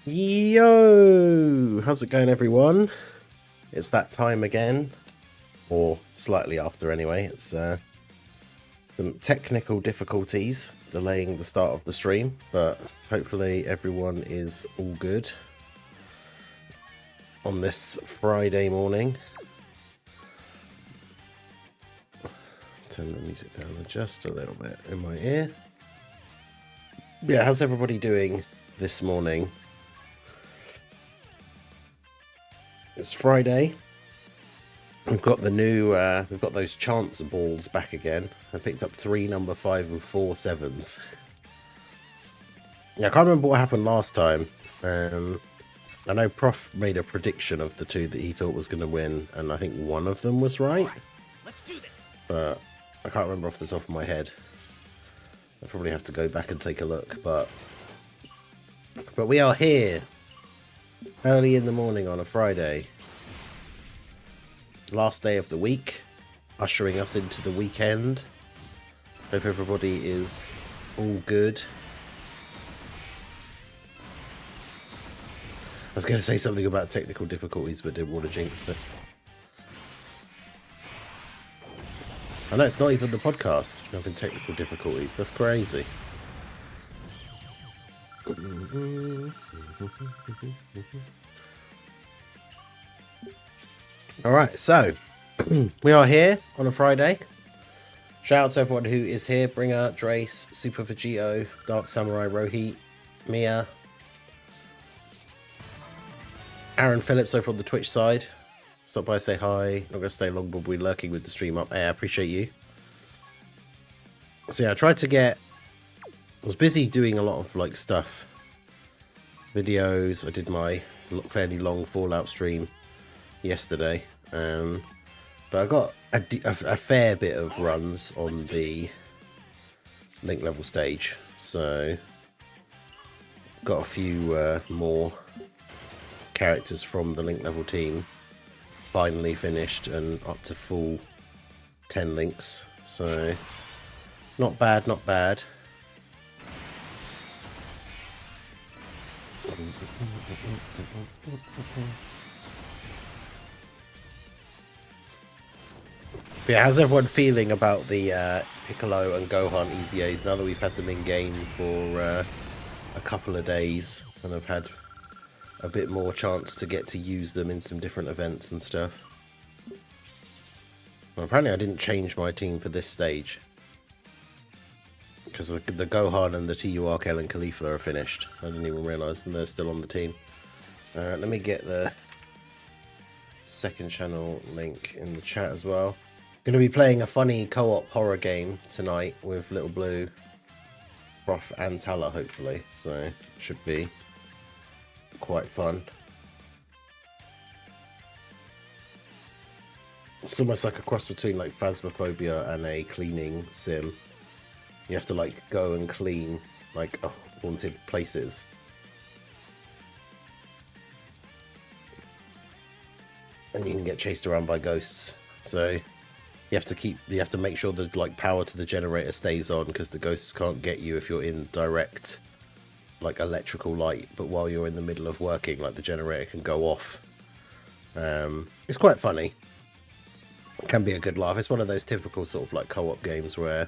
Yo! How's it going, everyone? It's that time again, or slightly after anyway. It's some technical difficulties delaying the start of the stream, but hopefully everyone is all good on this Friday morning. Turn the music down just a little bit in my ear. Yeah, how's everybody doing this morning? It's Friday. We've got the new, we've got those chance balls back again. I picked up 3 number 5 and 4 7s. Yeah, I can't remember what happened last time. I know Prof made a prediction of the 2 that he thought was going to win, and I think one of them was right. Let's do this. But I can't remember off the top of my head. I probably have to go back and take a look, but we are here early in the morning on a Friday. Last day of the week, ushering us into the weekend. Hope everybody is all good. I was going to say something about technical difficulties, but didn't want to jinx it. I know it's not even the podcast having technical difficulties. That's crazy. Alright, so we are here on a Friday. Shout out to everyone who is here. Bringer, Drace, Super Vegito, Dark Samurai, Rohit, Mia, Aaron Phillips over on the Twitch side. Stop by, say hi. Not going to stay long, but we're lurking with the stream up. Hey, I appreciate you. So yeah, I tried to get... I was busy doing a lot of like stuff. Videos. I did my fairly long Fallout stream yesterday. But I got a fair bit of runs on the link level stage. So got a few more characters from the link level team finally finished and up to full 10 links, so not bad, not bad. But yeah, how's everyone feeling about the Piccolo and Gohan EZAs now that we've had them in game for a couple of days and I've had a bit more chance to get to use them in some different events and stuff? Well, apparently I didn't change my team for this stage because the Gohan and the TU Kel and Khalifa are finished. I didn't even realise, and they're still on the team. Let me get the second channel link in the chat as well. Going to be playing a funny co-op horror game tonight with Little Blue, Prof and Tala, hopefully, so should be quite fun. It's almost like a cross between like Phasmophobia and a cleaning sim. You have to like go and clean like haunted places. And you can get chased around by ghosts. So you have to make sure that like power to the generator stays on, because the ghosts can't get you if you're in direct like electrical light, but while you're in the middle of working, like the generator can go off. It's quite funny. It can be a good laugh. It's one of those typical sort of like co-op games where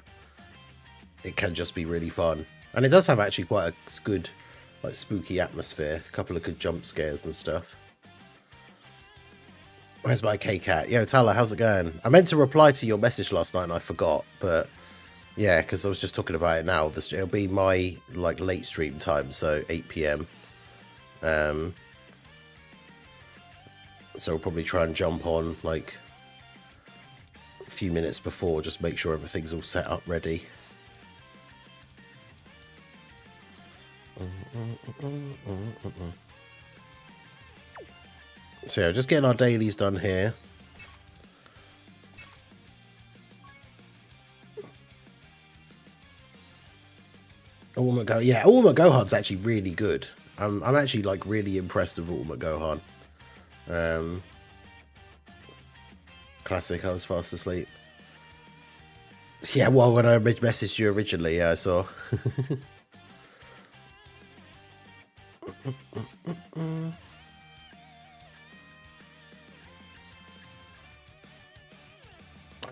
it can just be really fun, and it does have actually quite a good like spooky atmosphere, a couple of good jump scares and stuff. Where's my K-Cat? Yo, Tala, how's it going? I meant to reply to your message last night and I forgot, but yeah, because I was just talking about it now. It'll be my like late stream time, so 8 PM. So we'll probably try and jump on like a few minutes before, just make sure everything's all set up ready. So yeah, just getting our dailies done here. Ultimate Gohan, yeah, Ultimate Gohan's actually really good. I'm actually like really impressed with Ultimate Gohan. Classic, I was fast asleep. Yeah, well, when I messaged you originally, yeah, I saw.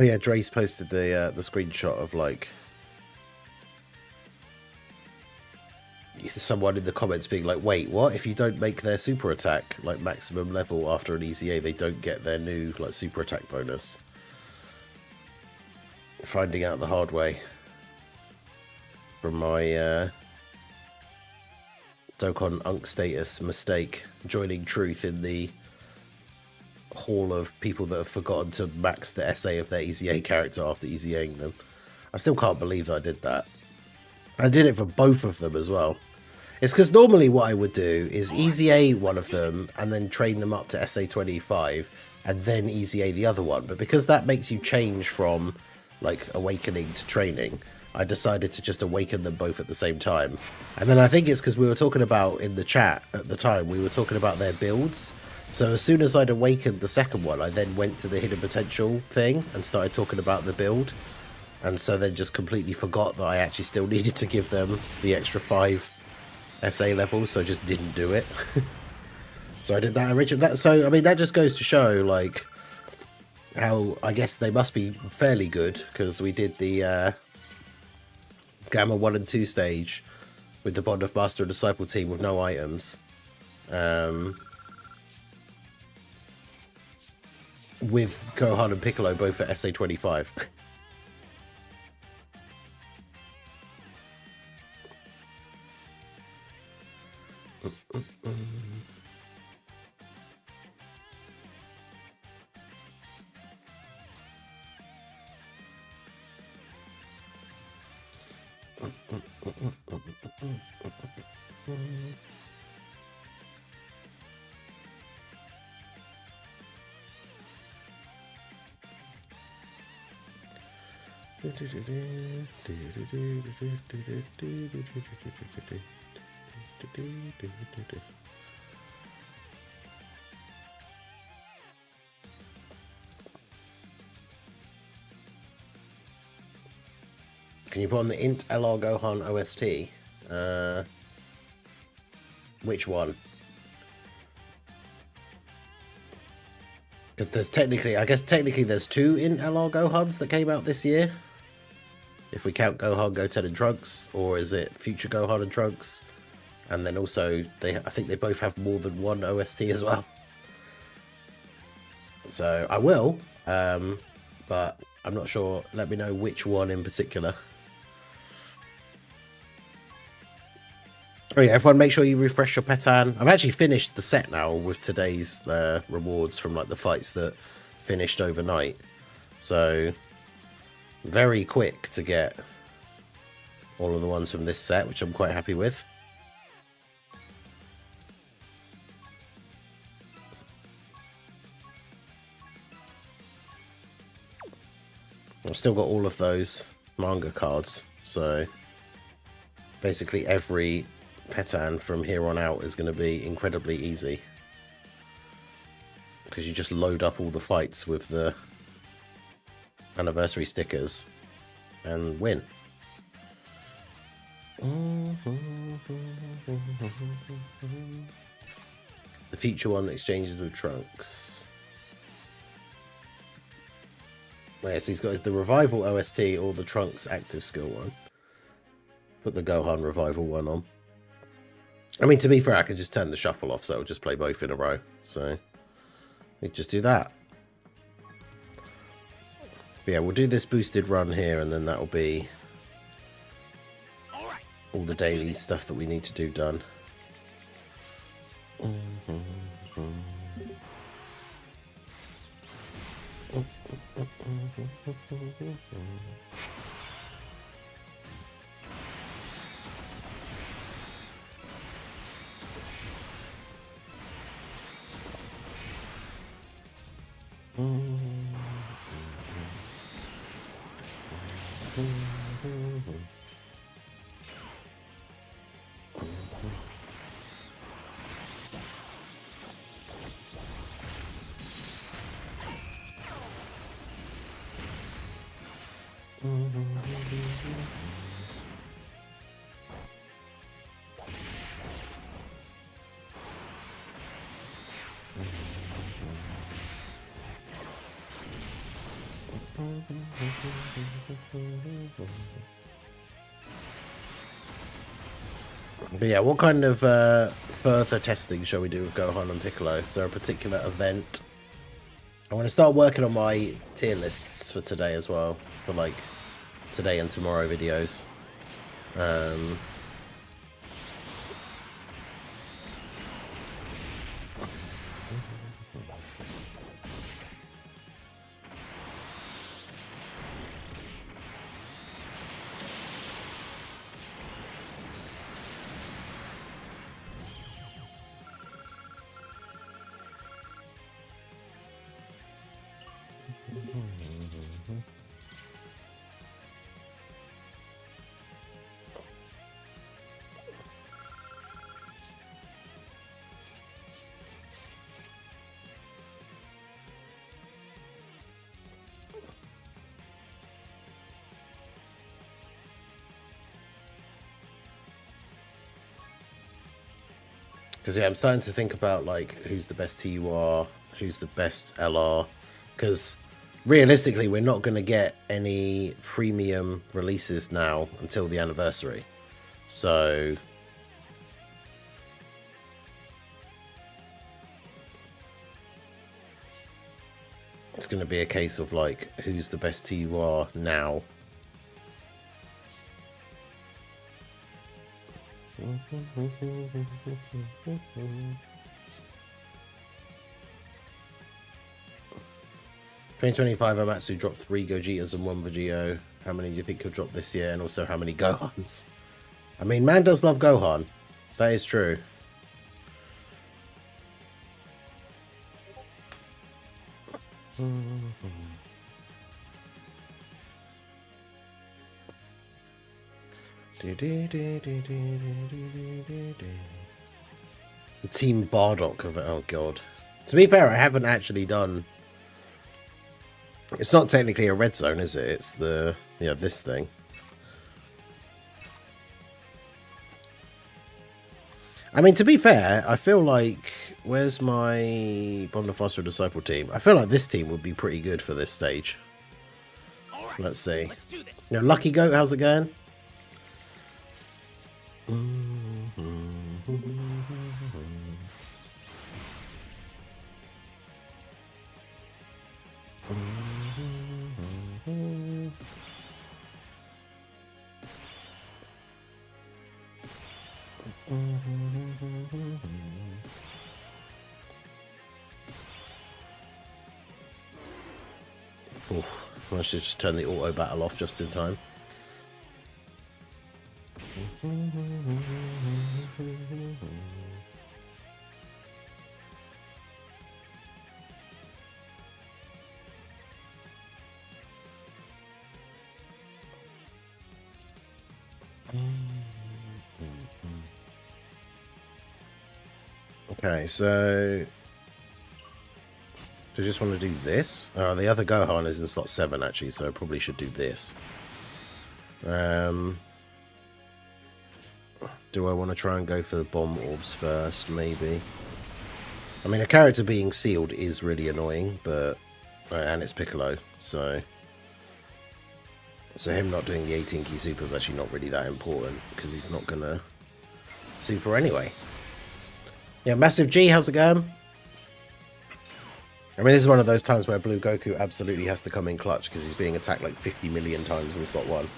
Oh yeah, Dre's posted the screenshot of like someone in the comments being like, wait, what? If you don't make their super attack like maximum level after an EZA, they don't get their new like super attack bonus. Finding out the hard way from my Dokkan Unk status mistake, joining truth in the hall of people that have forgotten to max the SA of their EZA character after EZAing them. I still can't believe I did that. I did it for both of them as well. It's because normally what I would do is EZA one of them and then train them up to SA25 and then EZA the other one. But because that makes you change from like awakening to training, I decided to just awaken them both at the same time. And then I think it's because we were talking about in the chat at the time, we were talking about their builds. So as soon as I'd awakened the second one, I then went to the hidden potential thing and started talking about the build. And so then just completely forgot that I actually still needed to give them the extra 5 SA levels, so just didn't do it. So I did that originally. So I mean, that just goes to show like how I guess they must be fairly good, because we did the Gamma 1 and 2 stage with the Bond of Master and Disciple team with no items. With Gohan and Piccolo both at SA25. Can you put on the Int LR Gohan OST? Which one? Because there's technically, I guess technically there's 2 Int LR Gohans that came out this year. If we count Gohan, Goten and Trunks, or is it Future Gohan and Trunks? And then also, I think they both have more than one OST as well. So I will, but I'm not sure. Let me know which one in particular. Oh yeah, everyone make sure you refresh your Petan. I've actually finished the set now with today's rewards from like the fights that finished overnight. So very quick to get all of the ones from this set, which I'm quite happy with. I've still got all of those manga cards, so basically every Petan from here on out is going to be incredibly easy, because you just load up all the fights with the anniversary stickers and win. The future one that exchanges with Trunks. Yes, he's got the Revival OST or the Trunks active skill one. Put the Gohan Revival one on. I mean, to be fair, I can just turn the shuffle off, so it'll just play both in a row. So we just do that. But yeah, we'll do this boosted run here, and then that'll be all the daily stuff that we need to do done. But yeah, what kind of further testing shall we do with Gohan and Piccolo? Is there a particular event? I want to start working on my tier lists for today as well, for like today and tomorrow videos. Because yeah, I'm starting to think about like who's the best TUR, who's the best LR. Because realistically, we're not going to get any premium releases now until the anniversary. So it's going to be a case of like who's the best TUR now. $2025 Amatsu dropped 3 Gojitas and 1 Vegito. How many do you think he'll drop this year? And also how many Gohans? I mean, man does love Gohan. That is true. The Team Bardock of it. Oh god. To be fair, I haven't actually done. It's not technically a red zone, is it? It's the this thing. I mean, to be fair, I feel like where's my Bond of Master Disciple team? I feel like this team would be pretty good for this stage. Right, let's see. Let's do this. Lucky Goat, how's it going? I should just turn the auto battle off just in time. Okay, so do I just want to do this? Oh, the other Gohan is in slot 7 actually, so I probably should do this. Do I want to try and go for the bomb orbs first, maybe? I mean, a character being sealed is really annoying, but and it's Piccolo, so him not doing the 18 key super is actually not really that important because he's not gonna super anyway. Yeah, Massive G, how's it going? I mean, this is one of those times where Blue Goku absolutely has to come in clutch because he's being attacked like 50 million times in slot 1.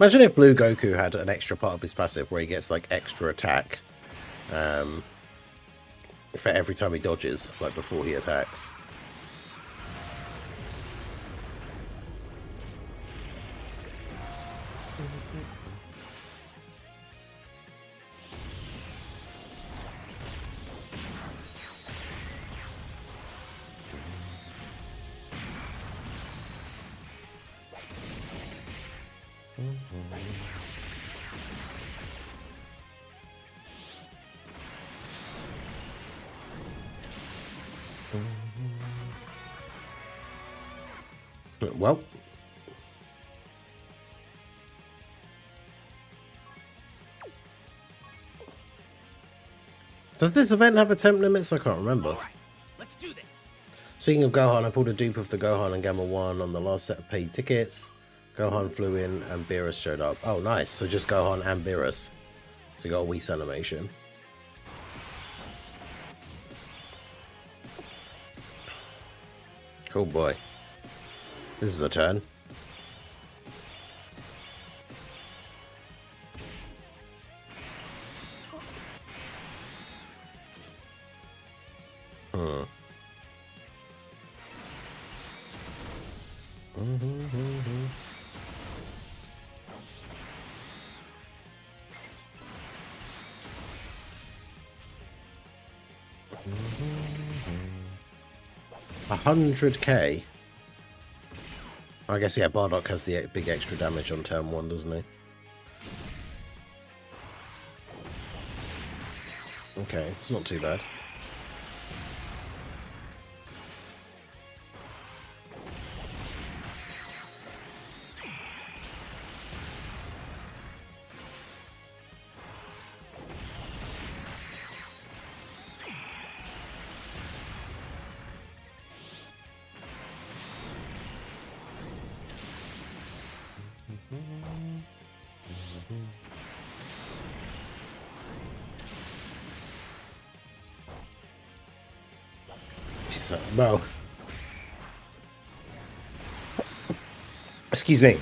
Imagine if Blue Goku had an extra part of his passive where he gets like extra attack for every time he dodges, like before he attacks. Well, Does this event have attempt limits? I can't remember. All right, let's do this. Speaking of Gohan, I pulled a dupe of the Gohan and Gamma 1 on the last set of paid tickets. Gohan flew in and Beerus showed up. Oh, nice. So just Gohan and Beerus. So you got a Whis animation. Oh boy. This is a turn. Hmm. 100k. I guess, yeah, Bardock has the big extra damage on turn 1, doesn't he? Okay, it's not too bad. Well, excuse me.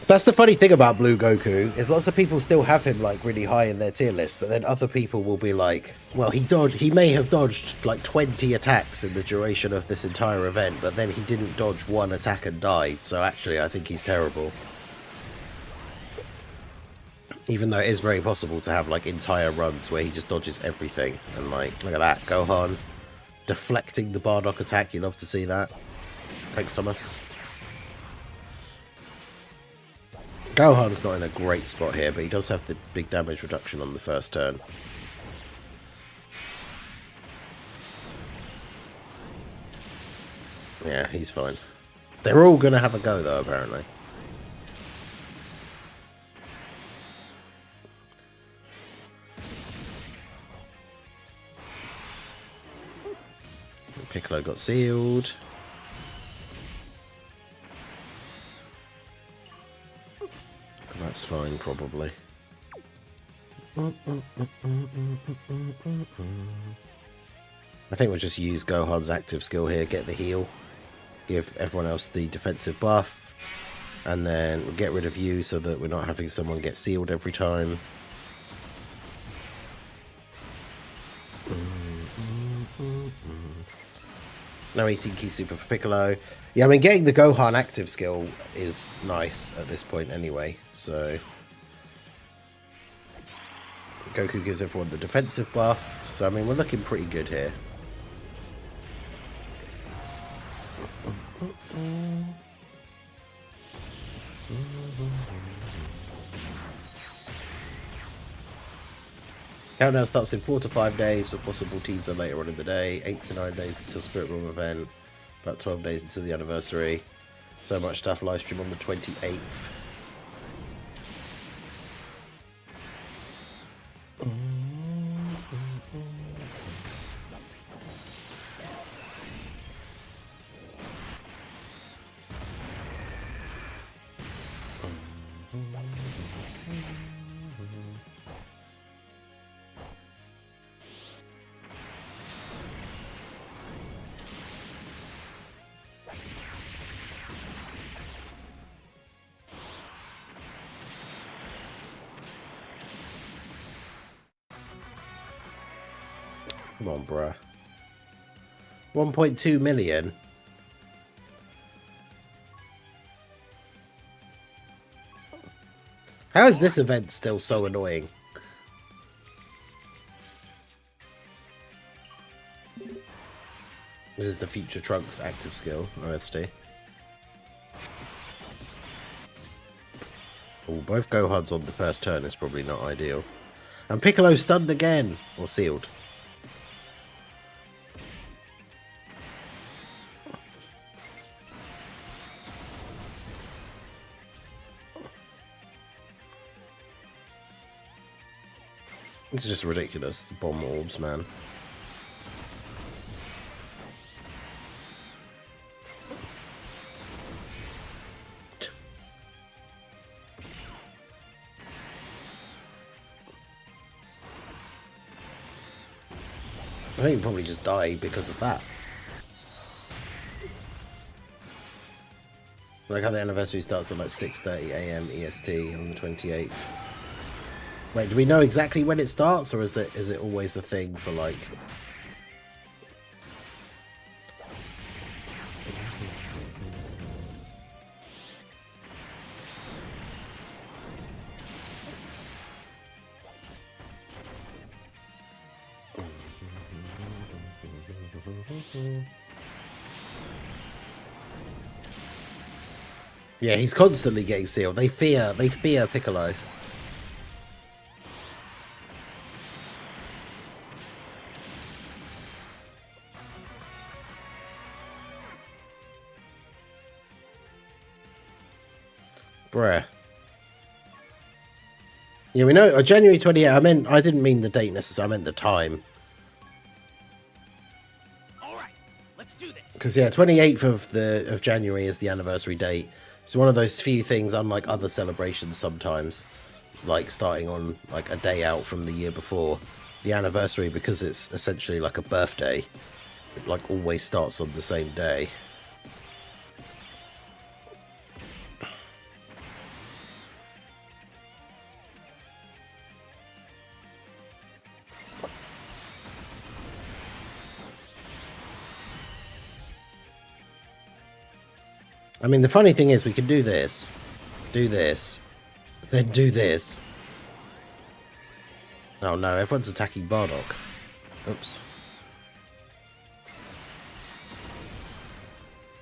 That's the funny thing about Blue Goku, is lots of people still have him like really high in their tier list, but then other people will be like, well, he may have dodged like 20 attacks in the duration of this entire event, but then he didn't dodge one attack and died, so actually I think he's terrible. Even though it is very possible to have like entire runs where he just dodges everything, and like, look at that, Gohan deflecting the Bardock attack. You love to see that. Thanks, Thomas. Gohan's not in a great spot here, but he does have the big damage reduction on the first turn. Yeah, he's fine. They're all going to have a go, though, apparently. Piccolo got sealed. That's fine, probably. I think we'll just use Gohan's active skill here, get the heal, give everyone else the defensive buff, and then we'll get rid of you so that we're not having someone get sealed every time. No 18 key super for Piccolo. Yeah, I mean, getting the Gohan active skill is nice at this point anyway, so Goku gives everyone the defensive buff, so I mean, we're looking pretty good here. Countdown starts in 4 to 5 days with possible teaser later on in the day. 8 to 9 days until Spirit Realm event. About 12 days until the anniversary. So much stuff. Live stream on the 28th. Come on, bruh. 1.2 million. How is this event still so annoying? This is the Future Trunks active skill, OST. Oh, both Gohans on the first turn is probably not ideal. And Piccolo stunned again, or sealed. It's just ridiculous, the bomb orbs, man. I think he'll probably just die because of that. Like how the anniversary starts at like 6:30 AM EST on the 28th. Wait, do we know exactly when it starts, or is it always a thing for like... Yeah, he's constantly getting sealed. They fear Piccolo. Bruh. Yeah, we know January 28th. I didn't mean the date necessarily. I meant the time. All right, let's do this. Because yeah, 28th of January is the anniversary date. It's one of those few things, unlike other celebrations sometimes, like starting on like a day out from the year before. The anniversary, because it's essentially like a birthday, it like always starts on the same day. I mean, the funny thing is we could do this, then do this. Oh no, everyone's attacking Bardock. Oops.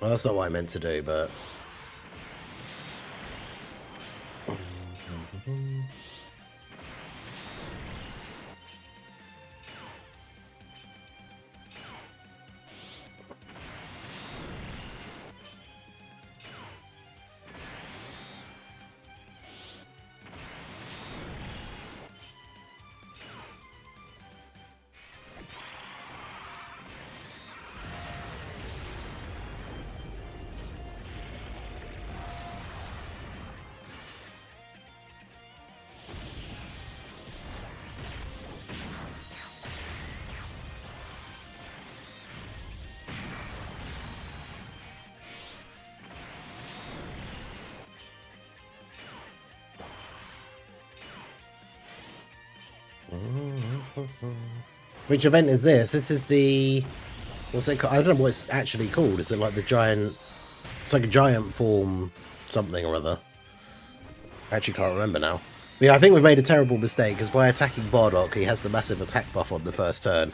Well, that's not what I meant to do, but... Which event is this? This is the... What's it called? I don't know what it's actually called. Is it like the giant... It's like a giant form something or other. I actually can't remember now. But yeah, I think we've made a terrible mistake, because by attacking Bardock, he has the massive attack buff on the first turn.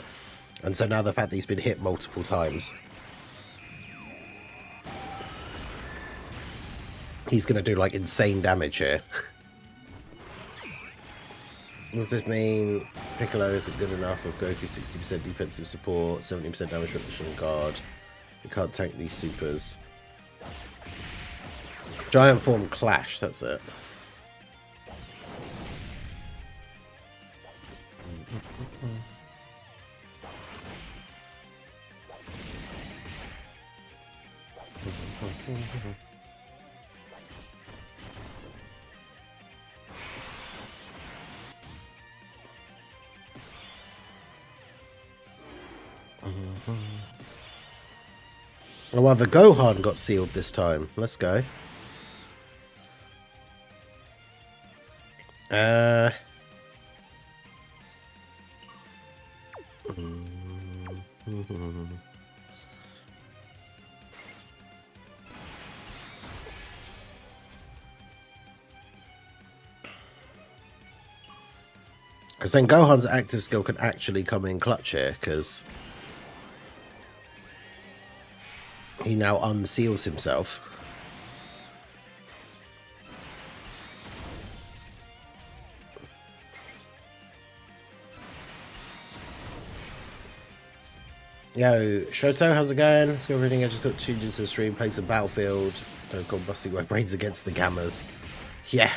And so now the fact that he's been hit multiple times, he's going to do like insane damage here. Does this mean Piccolo isn't good enough with Goku 60% defensive support, 70% damage reduction guard? You can't tank these supers. Giant form clash, that's it. Oh, well, the Gohan got sealed this time. Let's go. Because then Gohan's active skill can actually come in clutch here, because he now unseals himself. Yo, Shoto, how's it going? Let's go reading. I just got tuned into the stream, playing some Battlefield. Don't go busting my brains against the Gammas. Yeah.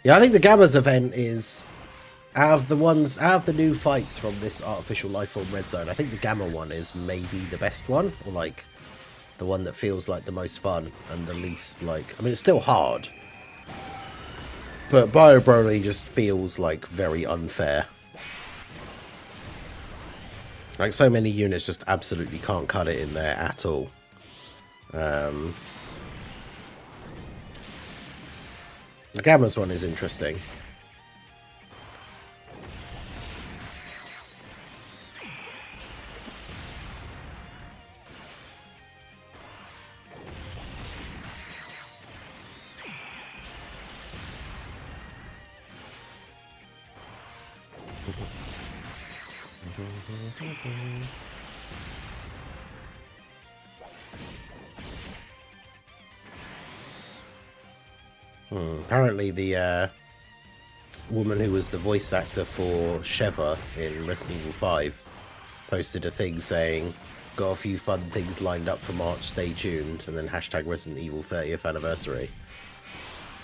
Yeah, I think the Gammas event is, out of the new fights from this artificial life form red zone, I think the Gamma one is maybe the best one, or like The one that feels like the most fun and the least like... I mean, it's still hard. But Bio Broly just feels like very unfair. Like so many units just absolutely can't cut it in there at all. The Gamma's one is interesting. Apparently the woman who was the voice actor for Sheva in Resident Evil 5 posted a thing saying, got a few fun things lined up for March, stay tuned, and then hashtag Resident Evil 30th anniversary.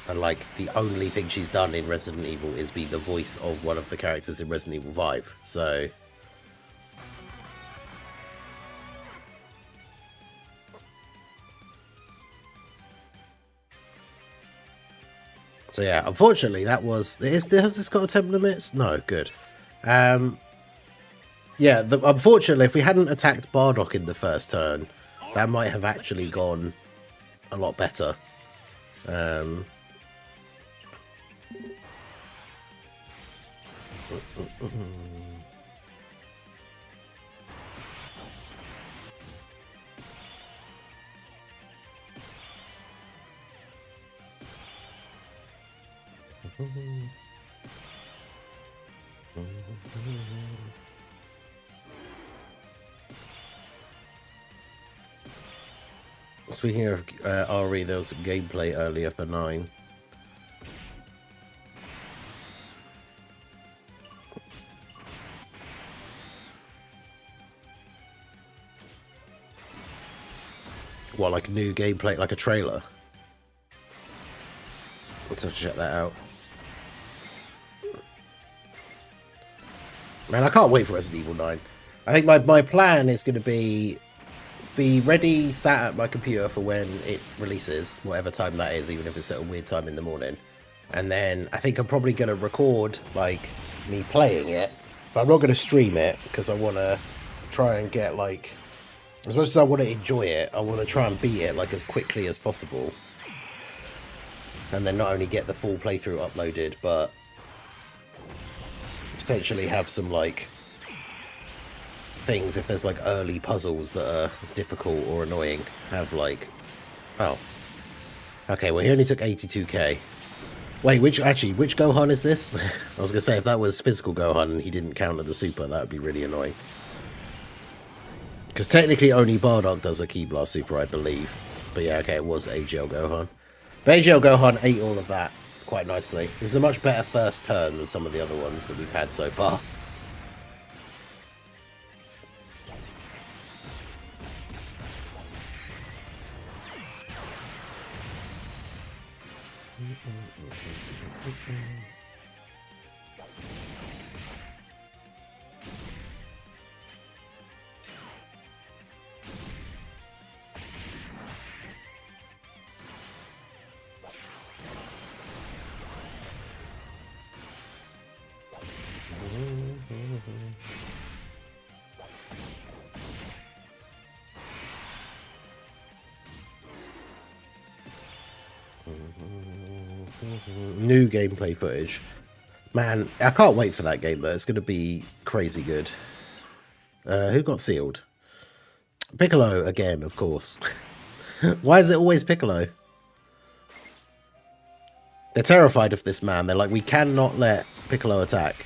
And like the only thing she's done in Resident Evil is be the voice of one of the characters in Resident Evil 5. So yeah, unfortunately that was... has this got a temp limits? No, good. Yeah, unfortunately, if we hadn't attacked Bardock in the first turn, that might have actually gone a lot better. Speaking of RE, there was some gameplay earlier for 9. What, like new gameplay, like a trailer? Let's have to check that out. Man, I can't wait for Resident Evil 9. I think my plan is going to be ready, sat at my computer for when it releases, whatever time that is, even if it's at a weird time in the morning. And then I think I'm probably going to record, like, me playing it, but I'm not going to stream it, because I want to try and get, like, as much as I want to enjoy it, I want to try and beat it, like, as quickly as possible. And then not only get the full playthrough uploaded, but potentially have some, like, things, if there's like early puzzles that are difficult or annoying, have like... Oh. Okay, well he only took 82k. Wait, which Gohan is this? I was gonna say, if that was physical Gohan and he didn't counter the super, that would be really annoying. Because technically only Bardock does a Ki Blast super, I believe. But yeah, okay, it was AGL Gohan. But AGL Gohan ate all of that quite nicely. This is a much better first turn than some of the other ones that we've had so far. New gameplay footage. Man, I can't wait for that game though. It's going to be crazy good. Who got sealed? Piccolo again, of course. Why is it always Piccolo? They're terrified of this man. They're like, we cannot let Piccolo attack.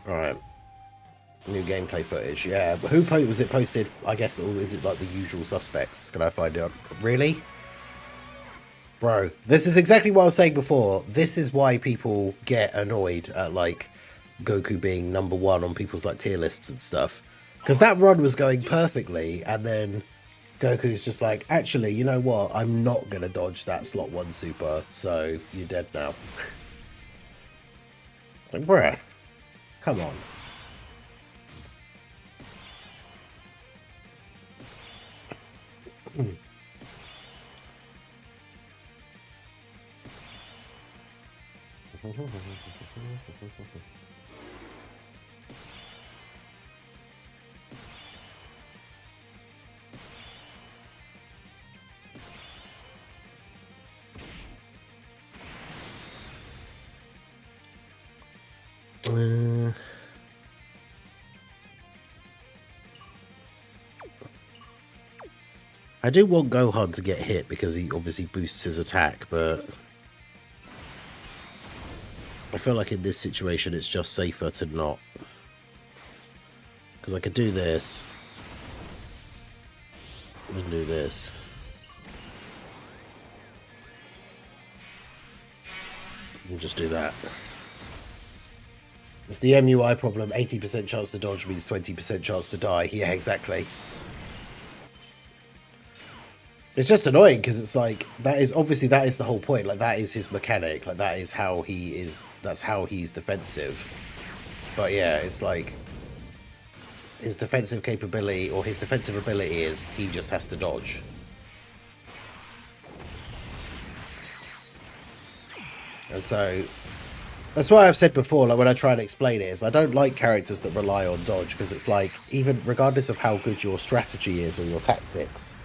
Alright. New gameplay footage. Yeah, but who was it posted? I guess, or is it like the usual suspects? Can I find out? Really? Bro, this is exactly what I was saying before. This is why people get annoyed at, like, Goku being #1 on people's, like, tier lists and stuff. Because that run was going perfectly, and then Goku's just like, actually, you know what? I'm not going to dodge that slot 1 super, so you're dead now. Like, bruh. Come on. I do want Gohan to get hit because he obviously boosts his attack, but I feel like in this situation it's just safer to not. Because I could do this, then do this. And just do that. It's the MUI problem. 80% chance to dodge means 20% chance to die. Yeah, exactly. It's just annoying because it's like, that is the whole point. Like, that is his mechanic. Like, that is how he is, that's how he's defensive. But yeah, it's like, his defensive capability, or his defensive ability is, he just has to dodge. And so, that's why I've said before, like, when I try and explain it, is I don't like characters that rely on dodge, because it's like, even regardless of how good your strategy is or your tactics,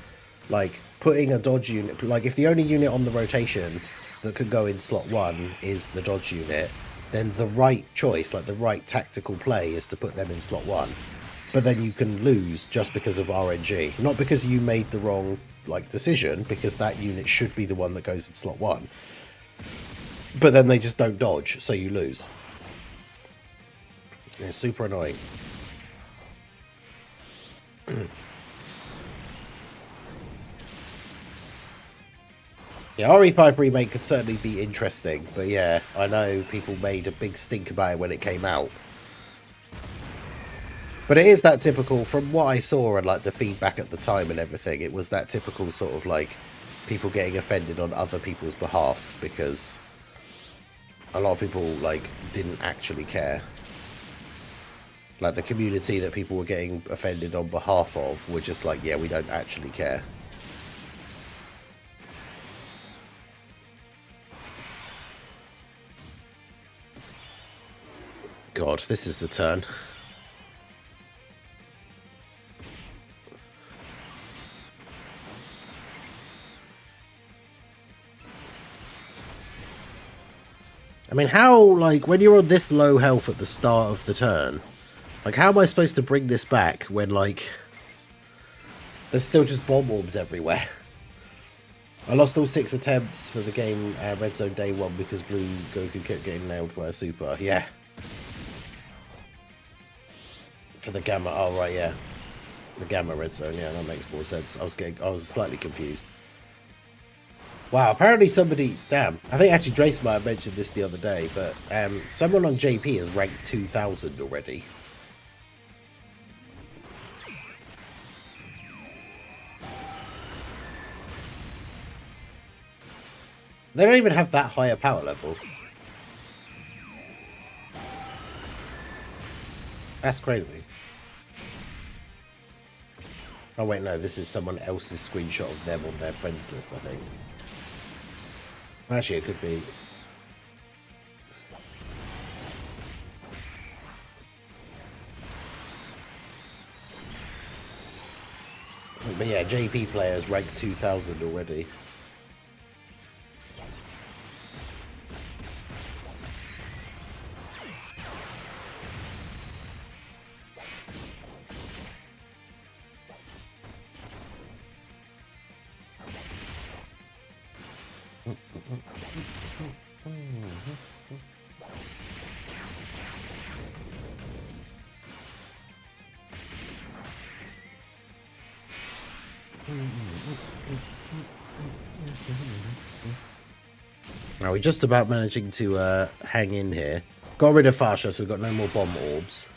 like, putting a dodge unit, like, if the only unit on the rotation that could go in slot 1 is the dodge unit, then the right choice, like, the right tactical play is to put them in slot 1. But then you can lose just because of RNG. Not because you made the wrong, like, decision, because that unit should be the one that goes in slot 1. But then they just don't dodge, so you lose. It's super annoying. Yeah, RE5 remake could certainly be interesting, but yeah, I know people made a big stink about it when it came out. But it is that typical, from what I saw and like the feedback at the time and everything, it was that typical sort of like people getting offended on other people's behalf, because a lot of people like didn't actually care. Like the community that people were getting offended on behalf of were just like, yeah, we don't actually care. God, this is the turn. I mean, how, like, when you're on this low health at the start of the turn, like, how am I supposed to bring this back when, like, there's still just bomb orbs everywhere? I lost all 6 attempts for the game Red Zone Day 1 because Blue Goku kept getting nailed by a super. Yeah. For the Gamma. Oh, right, yeah. The Gamma Red Zone. Yeah, that makes more sense. I was slightly confused. Wow, apparently somebody... Damn. I think actually Drace might have mentioned this the other day, but someone on JP has ranked 2,000 already. They don't even have that high a power level. That's crazy. Oh wait, no, this is someone else's screenshot of them on their friends list, I think. Actually, it could be. But yeah, JP players ranked 2,000 already. Now we're just about managing to hang in here. Got rid of Fasha, so we've got no more bomb orbs.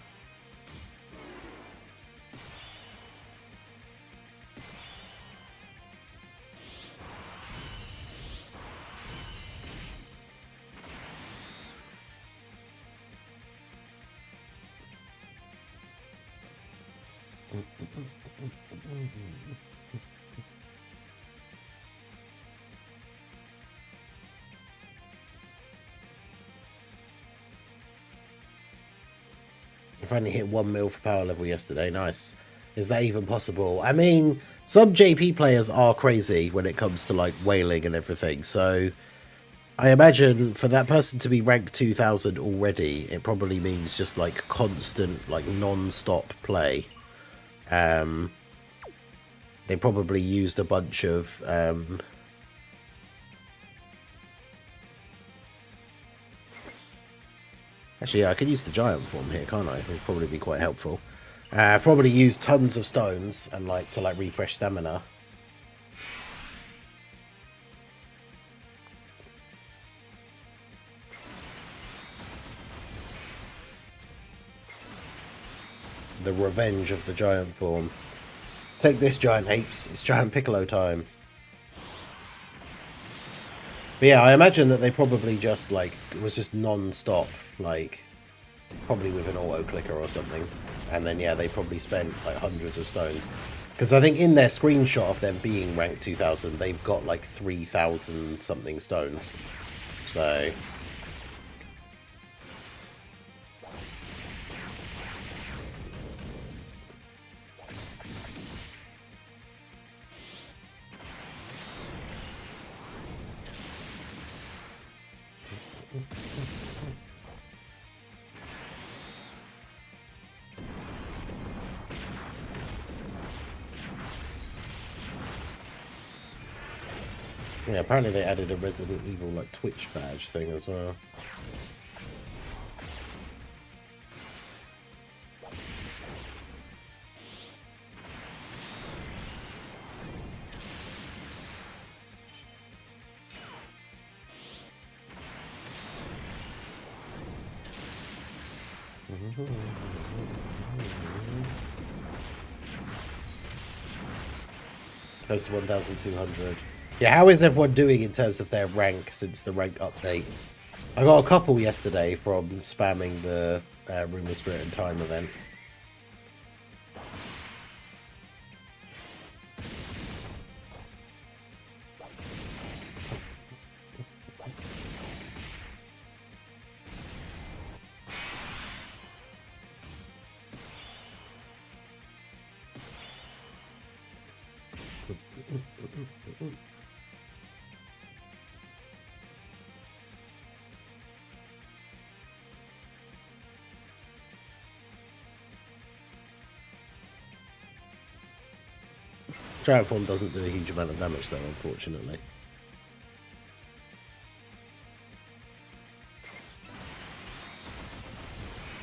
I've only hit 1 mil for power level yesterday. Nice. Is that even possible? I mean, some JP players are crazy when it comes to like whaling and everything. So I imagine for that person to be ranked 2000 already, it probably means just like constant, like non-stop play. They probably used a bunch of actually, yeah, I could use the giant form here, can't I? It would probably be quite helpful. Probably use tons of stones and like to like refresh stamina. The revenge of the giant form. Take this, giant apes. It's giant Piccolo time. But yeah, I imagine that they probably just like it was just non-stop, like probably with an auto clicker or something. And then yeah, they probably spent like hundreds of stones. Because I think in their screenshot of them being ranked 2000, they've got like 3,000 something stones. So yeah, apparently they added a Resident Evil like Twitch badge thing as well. Close to 1,200. Yeah, how is everyone doing in terms of their rank since the rank update? I got a couple yesterday from spamming the Room of Spirit and Time event. Giant form doesn't do a huge amount of damage though, unfortunately.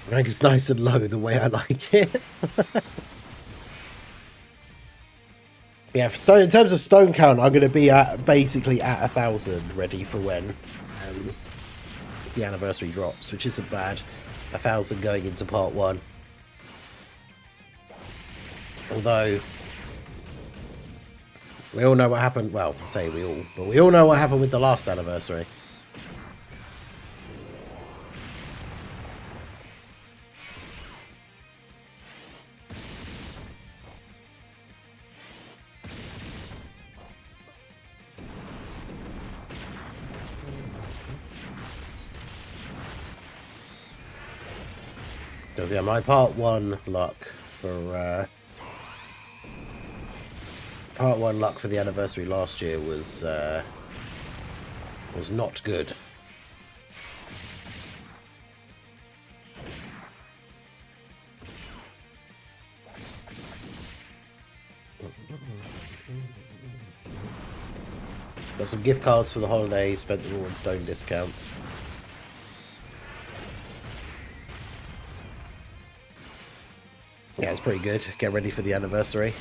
I think it's nice and low the way I like it. Yeah, for stone, in terms of stone count, I'm going to be at basically at 1,000 ready for when the anniversary drops, which isn't bad. 1,000 going into part 1. Although we all know what happened. Well, I say we all, but we all know what happened with the last anniversary. Because yeah, my part 1 luck for the anniversary last year was not good. Got some gift cards for the holidays, spent them all on stone discounts. Yeah, it's pretty good. Get ready for the anniversary.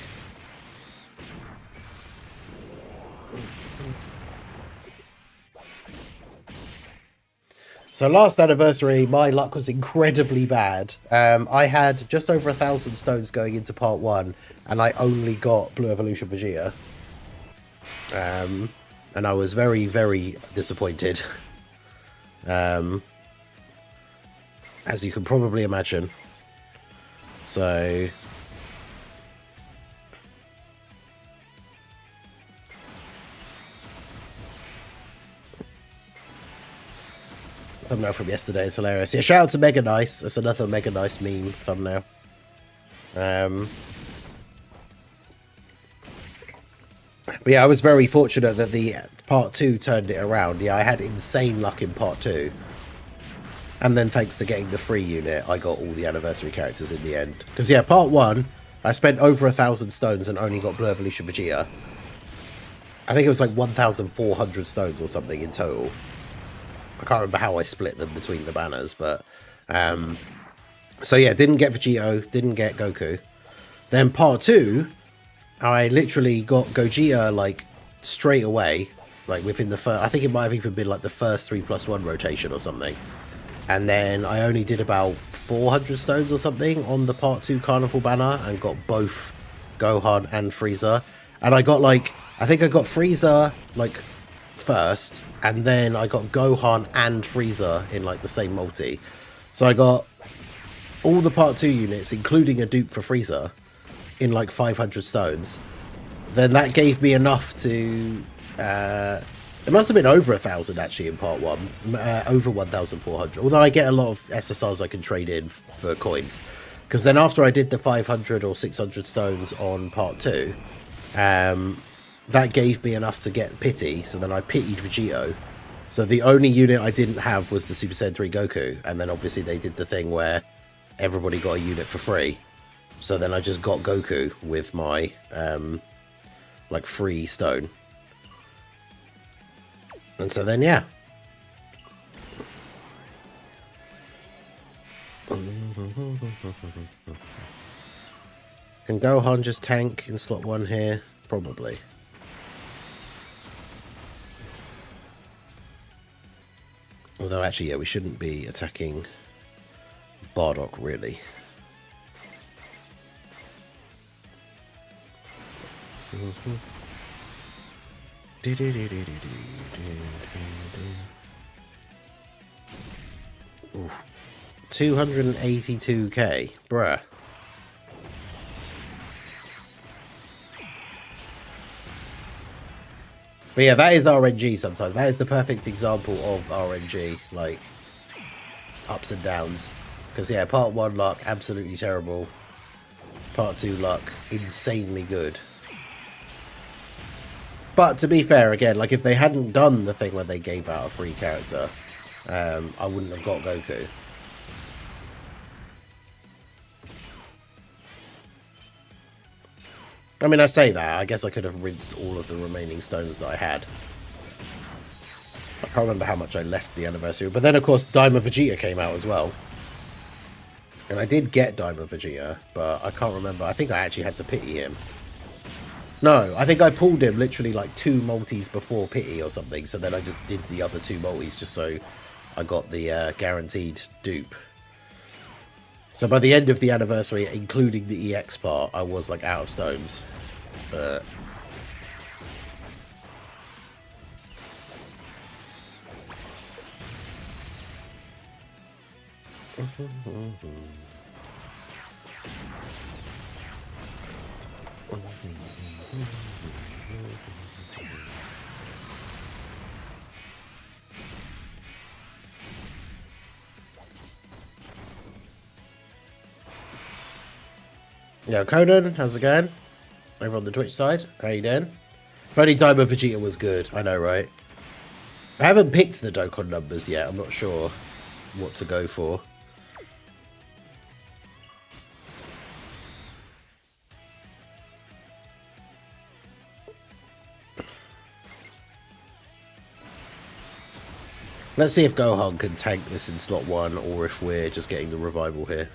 So last anniversary, my luck was incredibly bad. I had just over 1,000 stones going into part 1, and I only got Blue Evolution Vegeta. And I was very, very disappointed. As you can probably imagine. So thumbnail from yesterday is hilarious. Yeah, shout out to Mega Nice. That's another Mega Nice meme thumbnail. But yeah, I was very fortunate that the part 2 turned it around. Yeah, I had insane luck in part 2. And then thanks to getting the free unit, I got all the anniversary characters in the end. Because yeah, part 1, I spent over 1,000 stones and only got Blue Evolution Vegeta. I think it was like 1,400 stones or something in total. I can't remember how I split them between the banners, but... so yeah, didn't get Vegito, didn't get Goku. Then part 2, I literally got Gogeta, like, straight away. Like, within the first... I think it might have even been, like, the first 3+1 rotation or something. And then I only did about 400 stones or something on the part 2 Carnival banner and got both Gohan and Frieza. And I got, like... I think I got Frieza, like, first, and then I got Gohan and Frieza in, like, the same multi. So I got all the part 2 units, including a dupe for Frieza, in, like, 500 stones. Then that gave me enough to... it must have been over 1,000, actually, in part 1. Over 1,400. Although I get a lot of SSRs I can trade in for coins. Because then after I did the 500 or 600 stones on part 2... that gave me enough to get Pity, so then I pitied Vegito. So the only unit I didn't have was the Super Saiyan 3 Goku, and then obviously they did the thing where everybody got a unit for free. So then I just got Goku with my, like, free stone. And so then, yeah. Can Gohan just tank in slot 1 here? Probably. Although, actually, yeah, we shouldn't be attacking Bardock, really. Oof. 282k, bruh. But yeah, that is RNG sometimes. That is the perfect example of RNG, like, ups and downs. Because, yeah, part 1 luck, absolutely terrible. Part 2 luck, insanely good. But, to be fair, again, like, if they hadn't done the thing where they gave out a free character, I wouldn't have got Goku. I mean, I say that. I guess I could have rinsed all of the remaining stones that I had. I can't remember how much I left the anniversary. But then, of course, Diamond Vegeta came out as well. And I did get Diamond Vegeta, but I can't remember. I think I actually had to pity him. No, I think I pulled him literally like 2 multis before pity or something. So then I just did the other 2 multis just so I got the guaranteed dupe. So by the end of the anniversary, including the EX part, I was like out of stones. But... Yo, Conan, how's it going? Over on the Twitch side, how you doing? If only Diamond Vegeta was good, I know, right? I haven't picked the Dokkan numbers yet, I'm not sure what to go for. Let's see if Gohan can tank this in slot 1 or if we're just getting the revival here.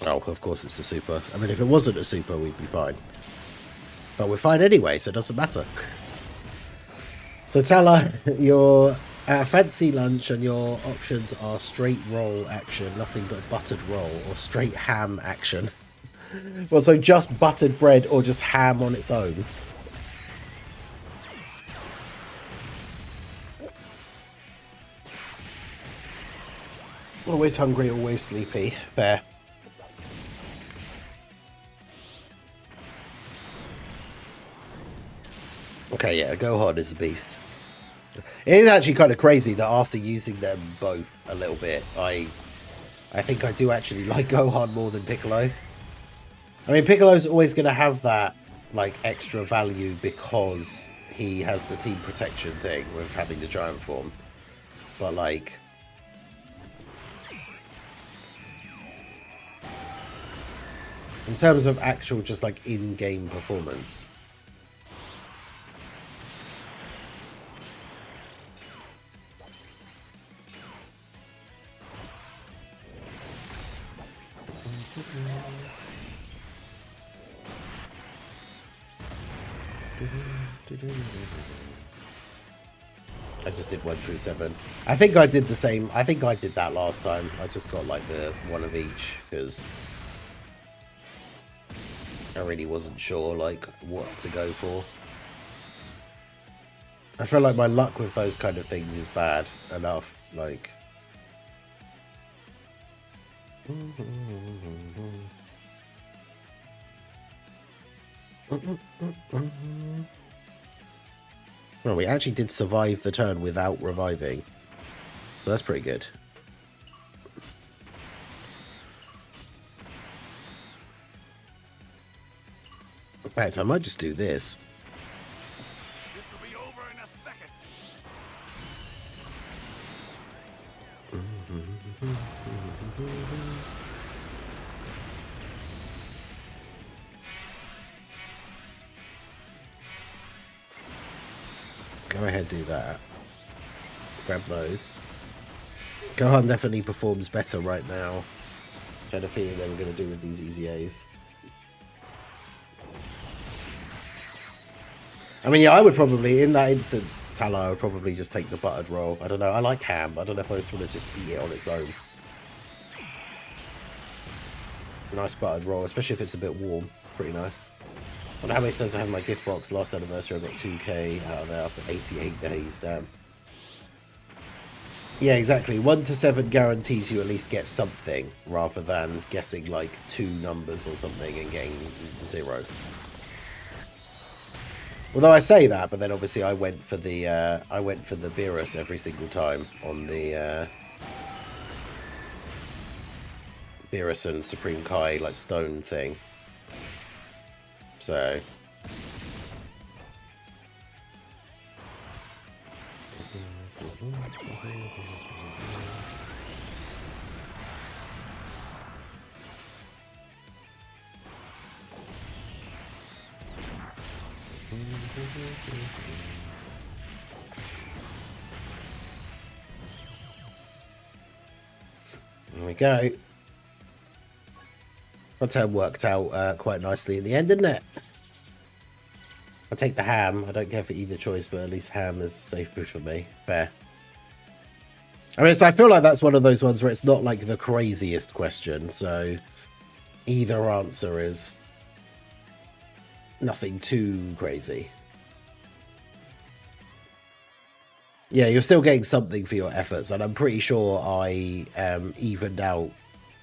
Oh, of course it's a super. I mean, if it wasn't a super, we'd be fine. But we're fine anyway, so it doesn't matter. So Tala, your fancy lunch and your options are straight roll action, nothing but buttered roll, or straight ham action. Well, so just buttered bread or just ham on its own? Always hungry, always sleepy. Fair. Okay, yeah, Gohan is a beast. It is actually kind of crazy that after using them both a little bit, I think I do actually like Gohan more than Piccolo. I mean, Piccolo's always going to have that, like, extra value because he has the team protection thing with having the giant form. But, like, in terms of actual just, like, in-game performance... I just did 1 through 7. I think I did the same. I think I did that last time. I just got like the one of each because I really wasn't sure like what to go for. I feel like my luck with those kind of things is bad enough. Like. Well, we actually did survive the turn without reviving. So that's pretty good. In fact, I might just do this. This will be over in a second. Go ahead, do that. Grab those. Gohan definitely performs better right now. I had a feeling they were going to do with these EZAs. I mean, yeah, I would probably, in that instance, Tala, I would probably just take the buttered roll. I don't know, I like ham. I don't know if I just want to just eat it on its own. Nice buttered roll, especially if it's a bit warm. Pretty nice. I wonder how many times I have my gift box. Last anniversary, I got 2k out of there after 88 days. Damn. Yeah, exactly. 1 to 7 guarantees you at least get something, rather than guessing like 2 numbers or something and getting 0. Although I say that, but then obviously I went for the Beerus every single time on the Beerus and Supreme Kai like stone thing. So there we go. That turn worked out quite nicely in the end, didn't it? I'll take the ham. I don't care for either choice, but at least ham is a safe food for me. Fair. I mean, so I feel like that's one of those ones where it's not like the craziest question, so either answer is nothing too crazy. Yeah, you're still getting something for your efforts, and I'm pretty sure I evened out,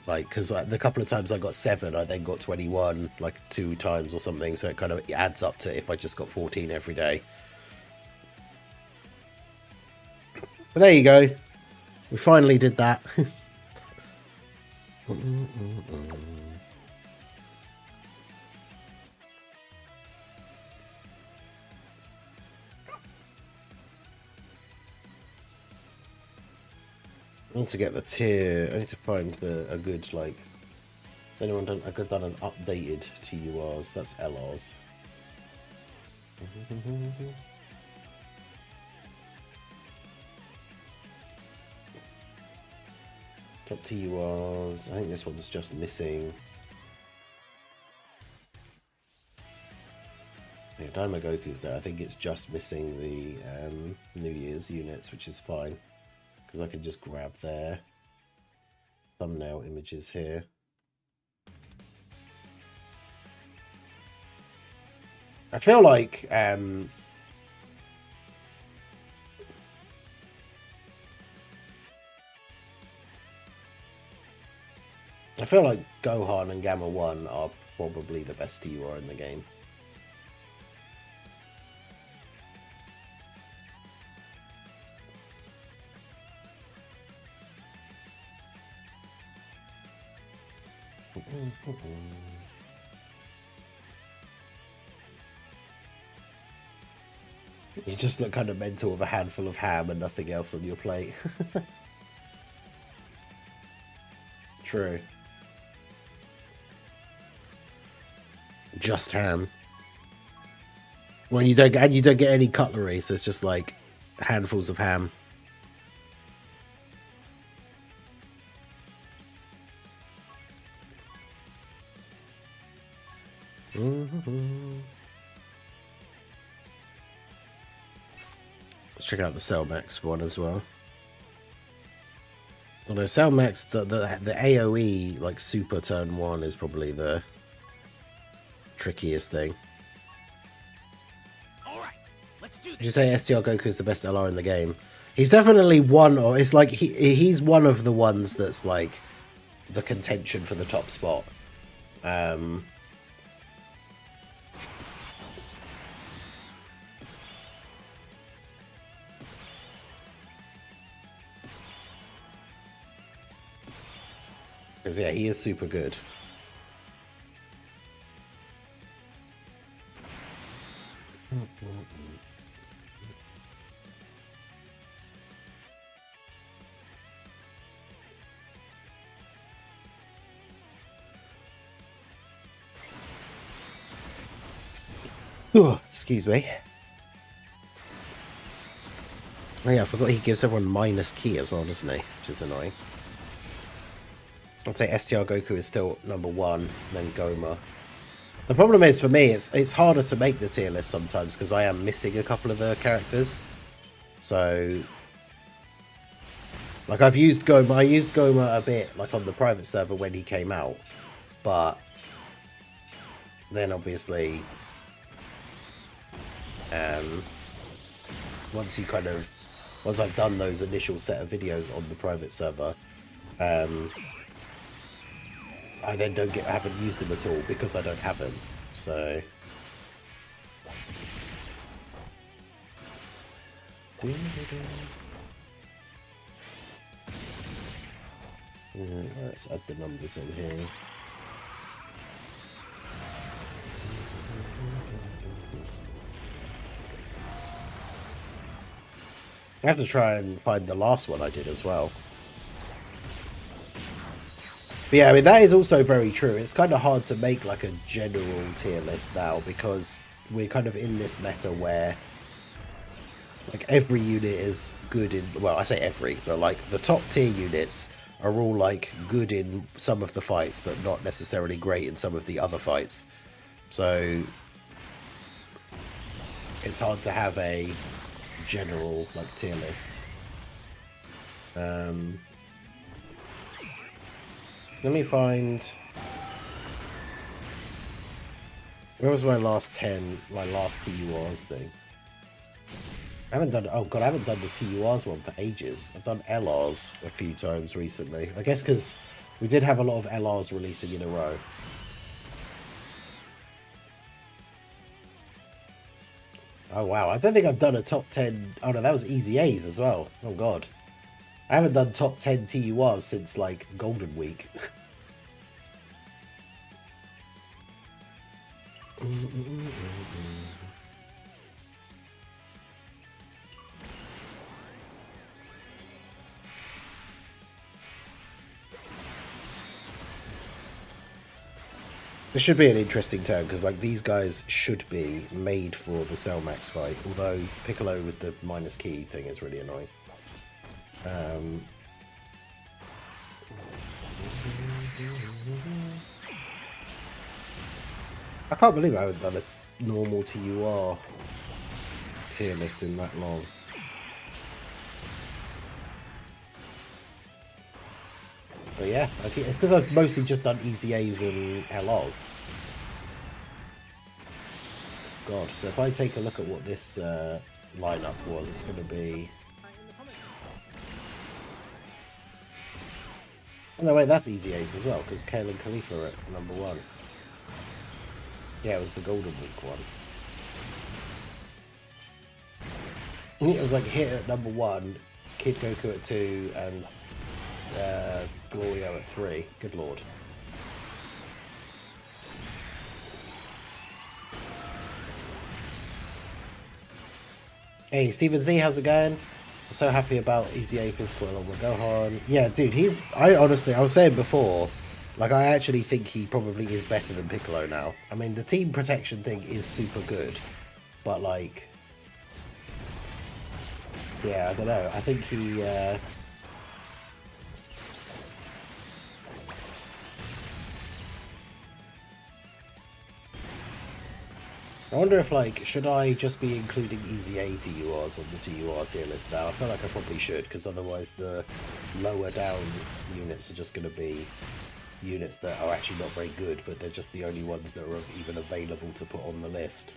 like, because the couple of times I got 7, I then got 21, like 2 times or something, so it kind of adds up to if I just got 14 every day. But there you go. We finally did that. I need to get the tier. I need to find a good, like... Has anyone done an updated TURs? That's LRs. Top TURs. I think this one's just missing. Yeah, Daima Goku's there. I think it's just missing the New Year's units, which is fine. Because I can just grab their thumbnail images here. I feel like Gohan and Gamma 1 are probably the best TUR in the game. You just look kind of mental with a handful of ham and nothing else on your plate. True. Just ham. When you don't get any cutlery, so it's just like handfuls of ham. Let's check out the Cell Max one as well. Although Cell Max, the AOE like super turn 1 is probably the trickiest thing. All right, let's do this. Would you say STR Goku is the best LR in the game? He's definitely one, or it's like he's one of the ones that's like the contention for the top spot. Because yeah, he is super good. Oh, excuse me. Oh yeah, I forgot he gives everyone minus key as well, doesn't he? Which is annoying. I'd say STR Goku is still number 1, then Goma. The problem is, for me, it's harder to make the tier list sometimes, because I am missing a couple of the characters. So, like, I used Goma a bit, like, on the private server when he came out. But, then, obviously, once I've done those initial set of videos on the private server, I then haven't used him at all because I don't have him. So let's add the numbers in here. I have to try and find the last one I did as well. But yeah, I mean, that is also very true. It's kind of hard to make like a general tier list now because we're kind of in this meta where like every unit is good in, well, I say every, but like the top tier units are all like good in some of the fights, but not necessarily great in some of the other fights. So it's hard to have a general like tier list. Let me find... Where was my last TURs thing? I haven't done... Oh god, I haven't done the TURs one for ages. I've done LRs a few times recently. I guess because we did have a lot of LRs releasing in a row. Oh wow, I don't think I've done a top 10... Oh no, that was EZAs as well. Oh god. I haven't done top 10 TURs since, like, Golden Week. This should be an interesting turn, because, like, these guys should be made for the Cell Max fight, although Piccolo with the minus key thing is really annoying. I can't believe I haven't done a normal TUR tier list in that long. But yeah, it's because I've mostly just done EZAs and LRs. God, so if I take a look at what this lineup was, it's going to be... Oh no, wait, that's EZAs as well, because Kale and Khalifa are at number 1. Yeah, it was the Golden Week one. It was like Hit at number 1, Kid Goku at 2, and Glorio at 3. Good lord. Hey, Stephen Z, how's it going? I'm so happy about EZA physical along with Gohan. Yeah, dude, I honestly, I was saying before, like, I actually think he probably is better than Piccolo now. I mean, the team protection thing is super good, but, like, yeah, I don't know. I think he, I wonder if, like, should I just be including EZA TURs on the TUR tier list now? I feel like I probably should, because otherwise the lower down units are just going to be units that are actually not very good, but they're just the only ones that are even available to put on the list.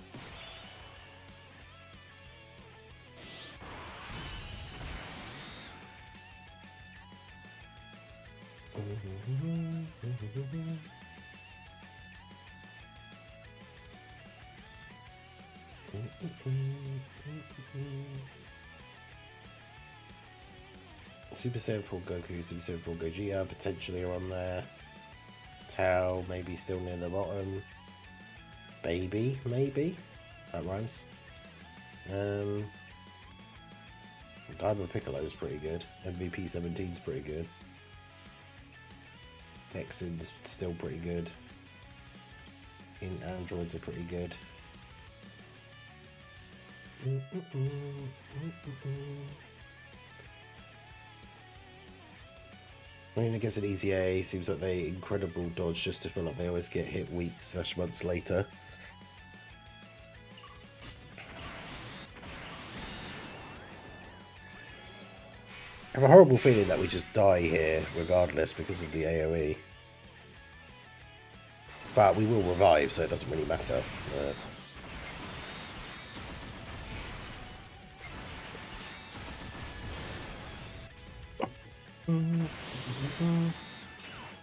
Super Saiyan 4 Goku, Super Saiyan 4 Gogeta potentially are on there. Tao maybe still near the bottom. Baby, maybe? That rhymes. Diamond Piccolo is pretty good. MVP 17's pretty good. Texan's still pretty good. Androids are pretty good. I mean, against an EZA, seems like they incredible dodge just to feel like they always get hit weeks/months later. I have a horrible feeling that we just die here regardless because of the AoE. But we will revive, so it doesn't really matter.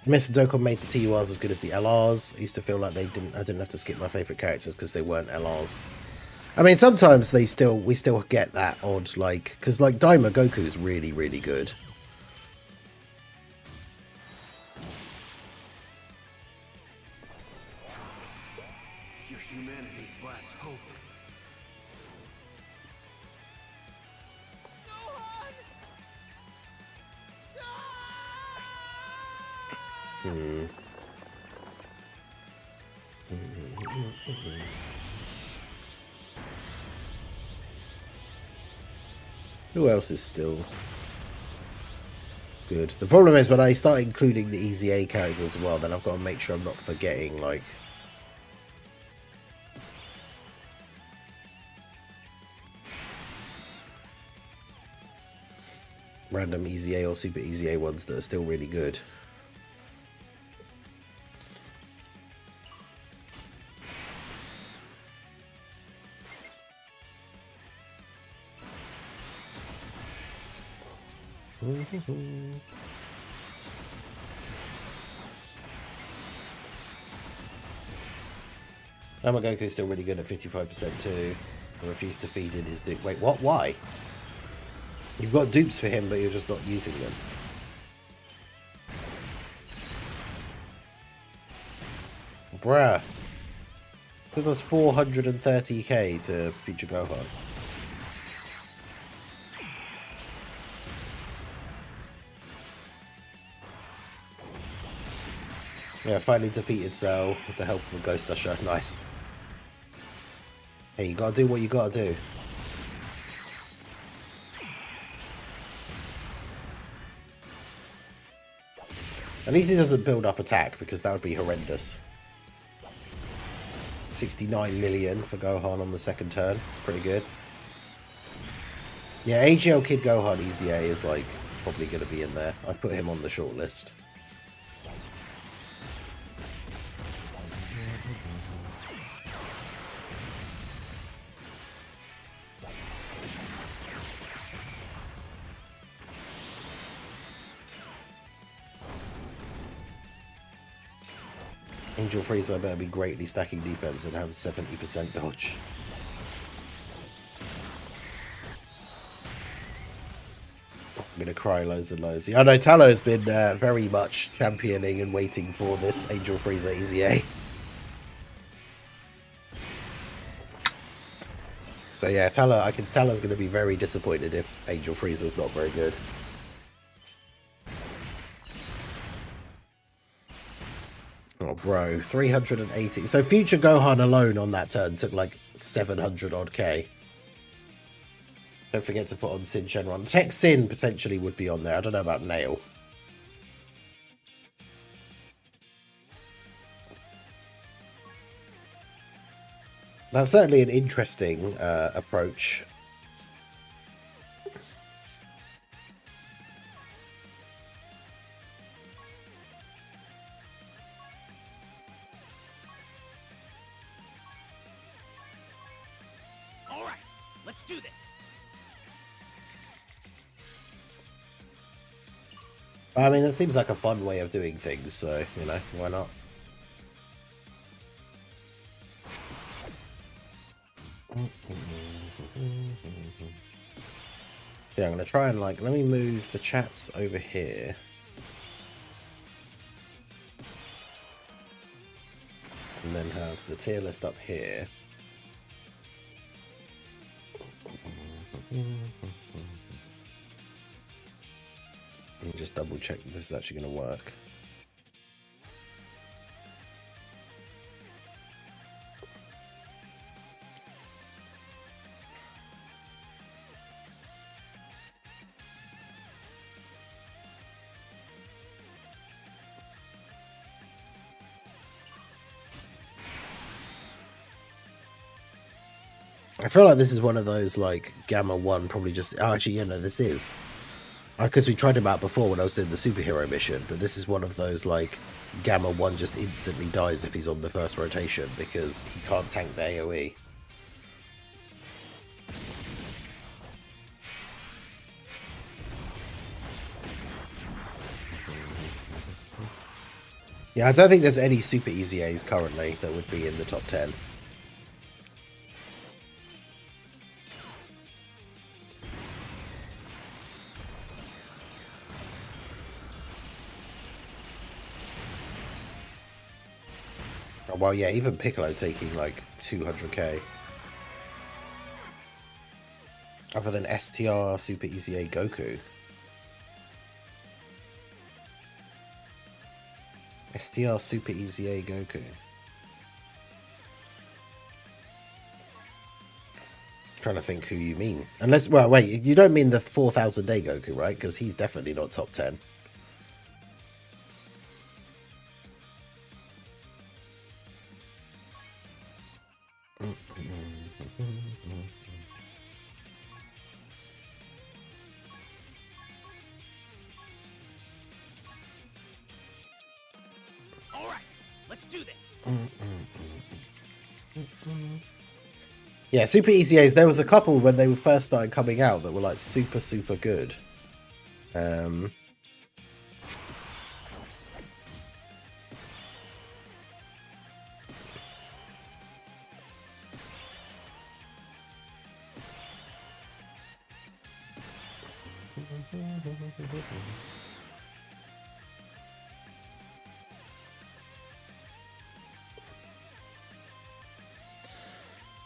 Mr. Dokkan made the TURs as good as the LRs. I used to feel like I didn't have to skip my favourite characters because they weren't LRs. I mean, sometimes we still get that odd, like, because like Daima Goku's really, really good. Your humanity's last hope. Who else is still good? The problem is when I start including the EZA characters as well, then I've got to make sure I'm not forgetting, like, random EZA or Super EZA ones that are still really good. Amagoku is still really good at 55% too. I refuse to feed in his dupe. Wait, what? Why? You've got dupes for him, but you're just not using them. Bruh. Still does 430k to feature Gohan. Yeah, finally defeated Cell with the help of a Ghost Usher. Nice. Hey, you gotta do what you gotta do. At least he doesn't build up attack, because that would be horrendous. 69 million for Gohan on the second turn. It's pretty good. Yeah, AGL Kid Gohan EZA is, like, probably going to be in there. I've put him on the short list. Angel Frieza better be greatly stacking defense and have 70% dodge. I'm gonna cry loads and loads. I know Tallow has been very much championing and waiting for this Angel Frieza EZA. So yeah, I can tell Teller's going to be very disappointed if Angel Freezer's not very good. Oh, bro, 380. So Future Gohan alone on that turn took like 700 odd K. Don't forget to put on Sin Shenron. Tech Sin potentially would be on there. I don't know about Nail. That's certainly an interesting approach. All right, let's do this. I mean, that seems like a fun way of doing things, so, you know, why not? Yeah, I'm going to try and, like, let me move the chats over here. And then have the tier list up here. Let me just double check this is actually going to work. I feel like this is one of those, like, Gamma 1 probably just... Oh, actually, yeah, no, this is. Because we tried him out before when I was doing the superhero mission, but this is one of those, like, Gamma 1 just instantly dies if he's on the first rotation because he can't tank the AoE. Yeah, I don't think there's any super EZAs currently that would be in the top 10. Oh, well, yeah, even Piccolo taking like 200k. Other than STR Super EZA Goku. STR Super EZA Goku. Trying to think who you mean. Unless, well, wait, you don't mean the 4,000 day Goku, right? Because he's definitely not top 10. All right, let's do this. Yeah, Super ECAs, there was a couple when they first started coming out that were like super, super good.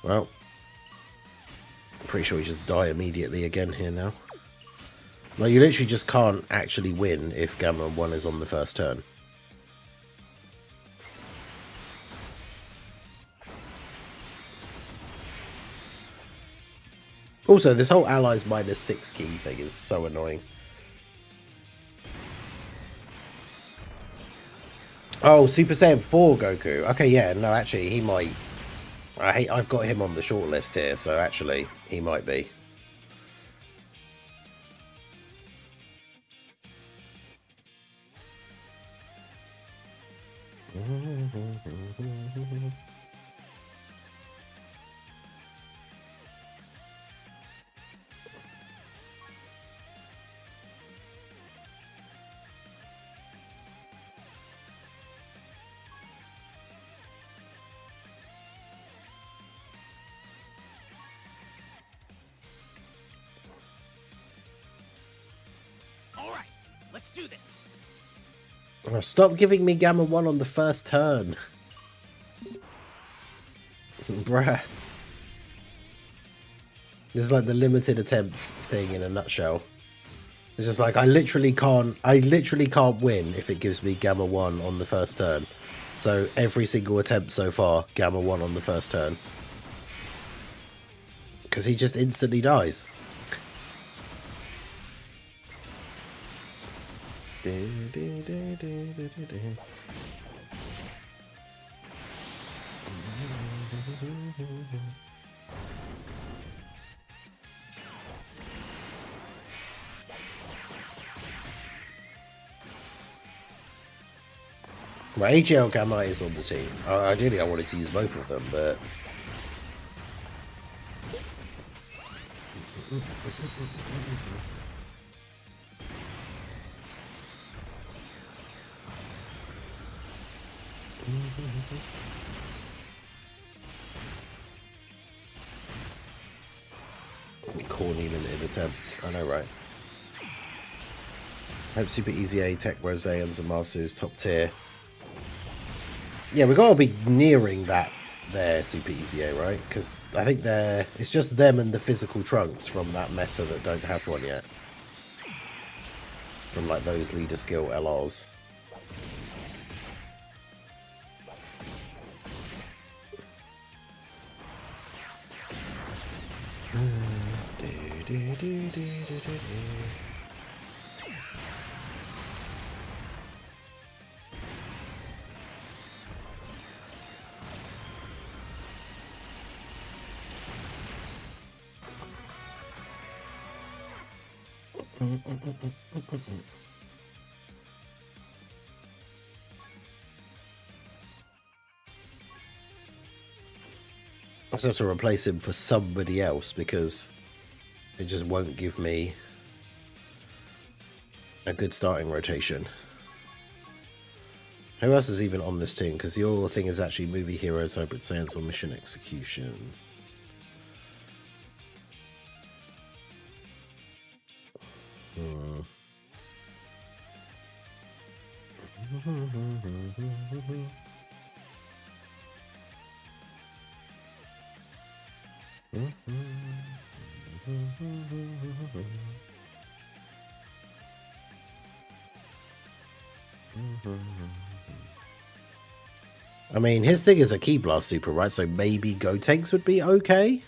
Well, I'm pretty sure we just die immediately again here now. Like, you literally just can't actually win if Gamma 1 is on the first turn. Also, this whole allies -6 key thing is so annoying. Oh, Super Saiyan 4 Goku. Okay, yeah, no, actually, he might... I've got him on the short list here, so actually, he might be. All right, let's do this. Oh, stop giving me Gamma 1 on the first turn. Bruh. This is like the limited attempts thing in a nutshell. It's just like I literally can't win if it gives me Gamma 1 on the first turn. So every single attempt so far, Gamma 1 on the first turn. Because he just instantly dies. Well, AGL Gamma is on the team. Ideally, I wanted to use both of them, but... Corny limited attempts. I know, right? Hope Super EZA, Tech Rose, and Zamasu's top tier. Yeah, we gotta be nearing that there, Super EZA, right? Because I think it's just them and the physical trunks from that meta that don't have one yet. From like those leader skill LRs. I just have to replace him for somebody else because it just won't give me a good starting rotation. Who else is even on this team? Because your thing is actually movie heroes, hybrid science, or mission execution. I mean, his thing is a Key Blast super, right? So maybe Gotenks would be okay?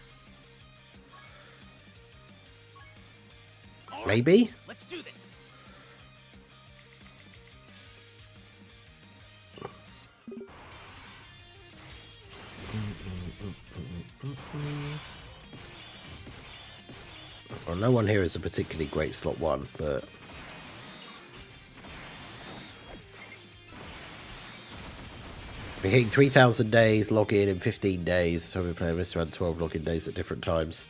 Maybe? Let's do this. Well, no one here is a particularly great slot 1, but... We're hitting 3,000 days, log in 15 days, so we play this around 12 login days at different times.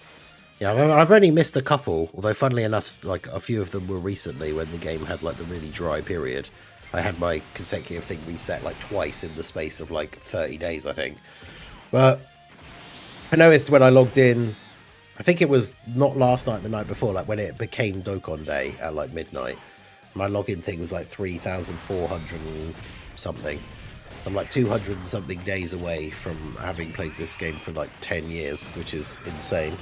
Yeah, I've only missed a couple, although funnily enough, like a few of them were recently when the game had like the really dry period. I had my consecutive thing reset like twice in the space of like 30 days, I think. But I noticed when I logged in, I think it was not last night, the night before, like when it became Dokkan Day at like midnight, my login thing was like 3,400 and something. I'm like 200 and something days away from having played this game for like 10 years, which is insane.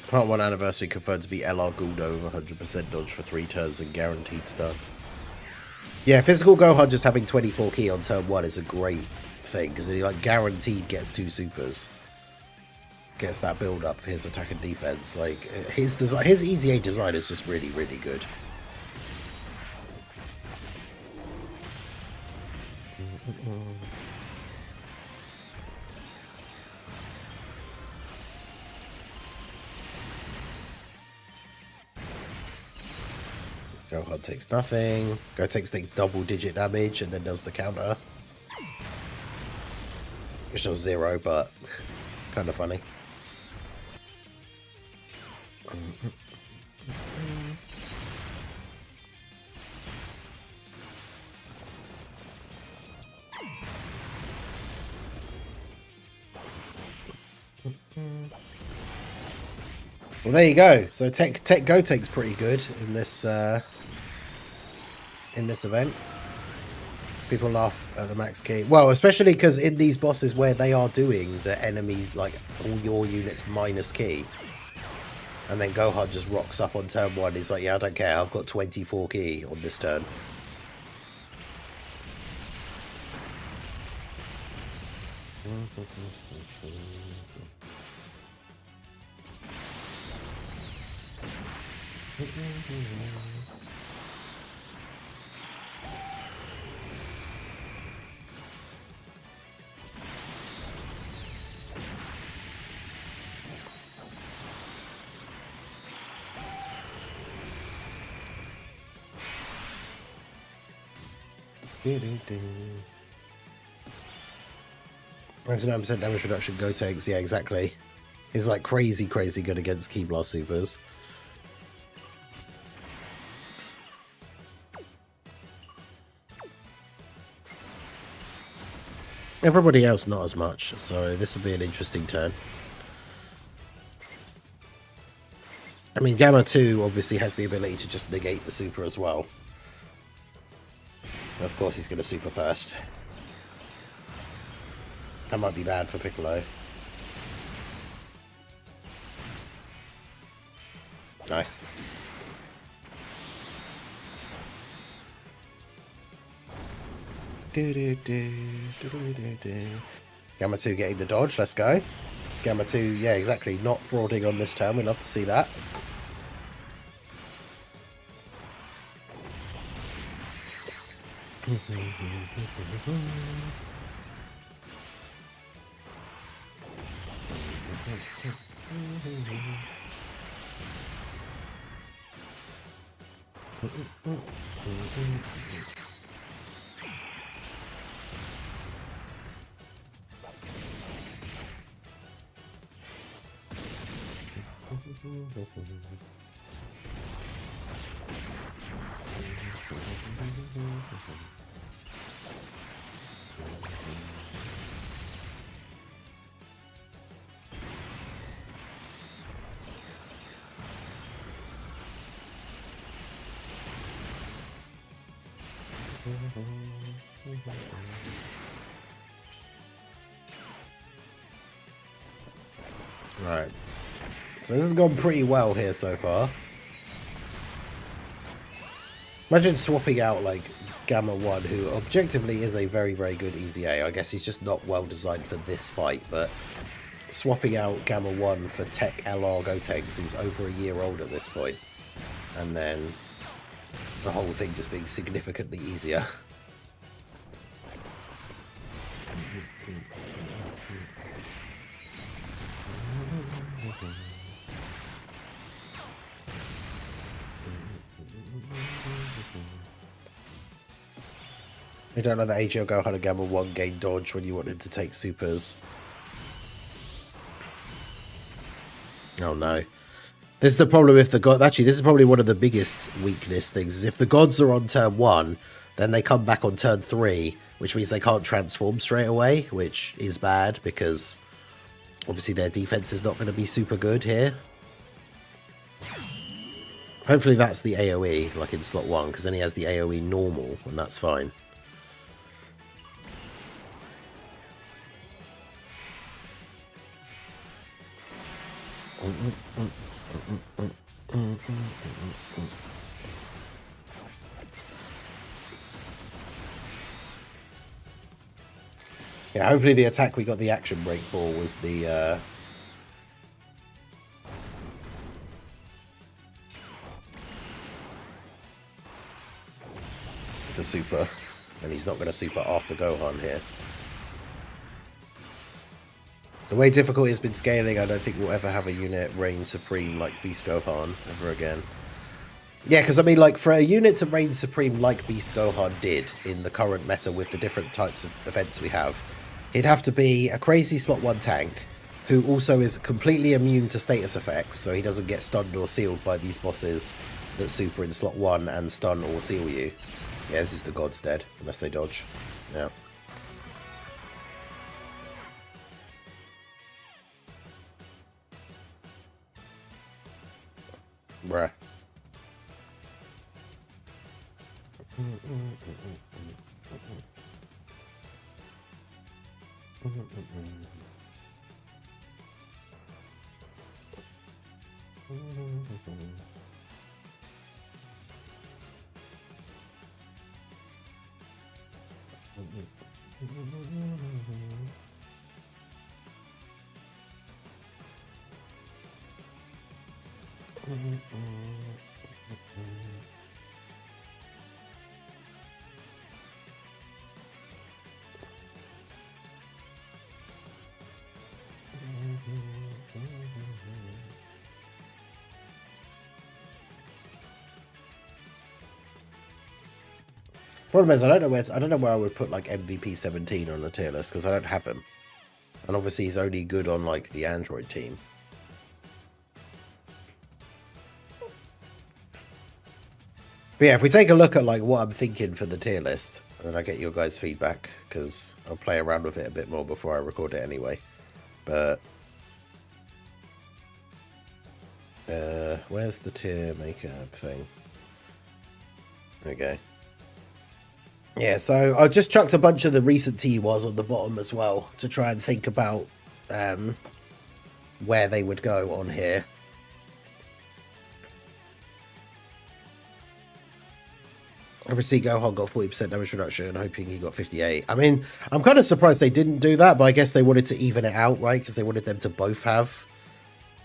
Part 1 anniversary confirmed to be LR Guldo with 100% dodge for 3 turns and guaranteed stun. Yeah, physical Gohan just having 24 key on turn 1 is a great thing because he like guaranteed gets 2 supers. Gets that build up for his attack and defense. Like his design, his EZA design is just really, really good. Gohan takes nothing. Gotenks takes double-digit damage and then does the counter. Which does 0, but kind of funny. Well, there you go. So Tech Gotenks pretty good in this event. People laugh at the max key. Well, especially because in these bosses where they are doing the enemy, like, all your units minus key. And then Gohan just rocks up on turn 1. He's like, yeah, I don't care. I've got 24 key on this turn. That's 9% damage reduction Gotenks. Yeah, exactly. He's like crazy good against Key Blast Supers. Everybody else not as much, so this will be an interesting turn. I mean, Gamma 2 obviously has the ability to just negate the super as well. Of course he's going to super first. That might be bad for Piccolo. Nice. Gamma 2 getting the dodge, let's go. Gamma 2, yeah, exactly, not frauding on this turn, we'd love to see that. Right. So this has gone pretty well here so far. Imagine swapping out, like, Gamma 1, who objectively is a very good EZA. I guess he's just not well designed for this fight, but swapping out Gamma 1 for Tech LR Gotenks, who's over a year old at this point, and then the whole thing just being significantly easier. I don't know that AGL Gohan and Gamma 1 gain dodge when you wanted to take supers. Oh no. This is the problem with the god. Actually, this is probably one of the biggest weakness things, is if the gods are on turn 1, then they come back on turn 3, which means they can't transform straight away, which is bad because obviously their defense is not going to be super good here. Hopefully that's the AoE, like in slot 1, because then he has the AoE normal, and that's fine. Yeah, hopefully the attack we got the action break for was the super, and he's not going to super after Gohan here. The way difficult has been scaling, I don't think we'll ever have a unit reign supreme like Beast Gohan ever again. Yeah, because I mean, like, for a unit to reign supreme like Beast Gohan did in the current meta with the different types of events we have, he'd have to be a crazy slot 1 tank who also is completely immune to status effects, so he doesn't get stunned or sealed by these bosses that super in slot 1 and stun or seal you. Yeah, this is the gods dead, unless they dodge. Yeah. Bruh. Problem is, I don't know where I would put like MVP 17 on the tier list because I don't have him, and obviously he's only good on like the Android team. But yeah, if we take a look at like what I'm thinking for the tier list, and I get your guys' feedback because I'll play around with it a bit more before I record it anyway. But where's the tier maker thing? Okay. Yeah, so I just chucked a bunch of the recent TURs on the bottom as well to try and think about where they would go on here. Obviously, Gohan got 40% damage reduction, hoping he got 58. I mean, I'm kind of surprised they didn't do that, but I guess they wanted to even it out, right? Because they wanted them to both have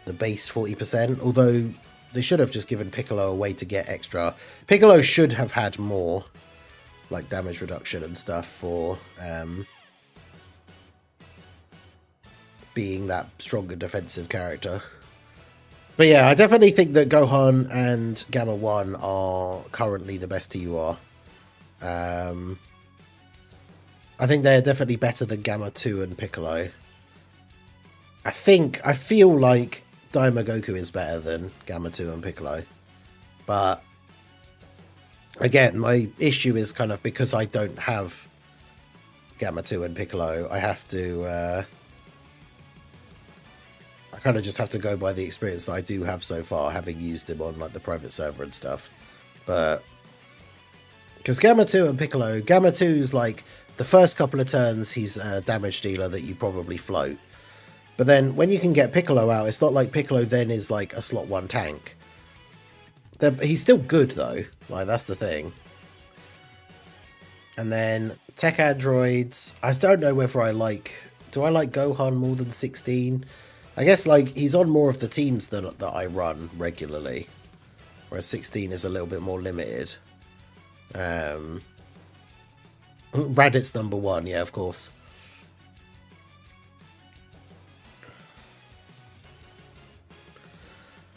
the base 40%, although they should have just given Piccolo a way to get extra. Piccolo should have had more like damage reduction and stuff for being that stronger defensive character. But yeah, I definitely think that Gohan and Gamma 1 are currently the best TUR. I think they're definitely better than Gamma 2 and Piccolo. I feel like Daima Goku is better than Gamma 2 and Piccolo. But again, my issue is kind of because I don't have Gamma 2 and Piccolo, I have to I kind of just have to go by the experience that I do have so far, having used him on like the private server and stuff. But because Gamma 2 and Piccolo, Gamma 2's like the first couple of turns he's a damage dealer that you probably float. But then when you can get Piccolo out, it's not like Piccolo then is like a slot 1 tank. He's still good though, like that's the thing. And then tech androids, I don't know whether do I like Gohan more than 16? I guess like he's on more of the teams that I run regularly, whereas 16 is a little bit more limited. Raditz number 1, yeah, of course.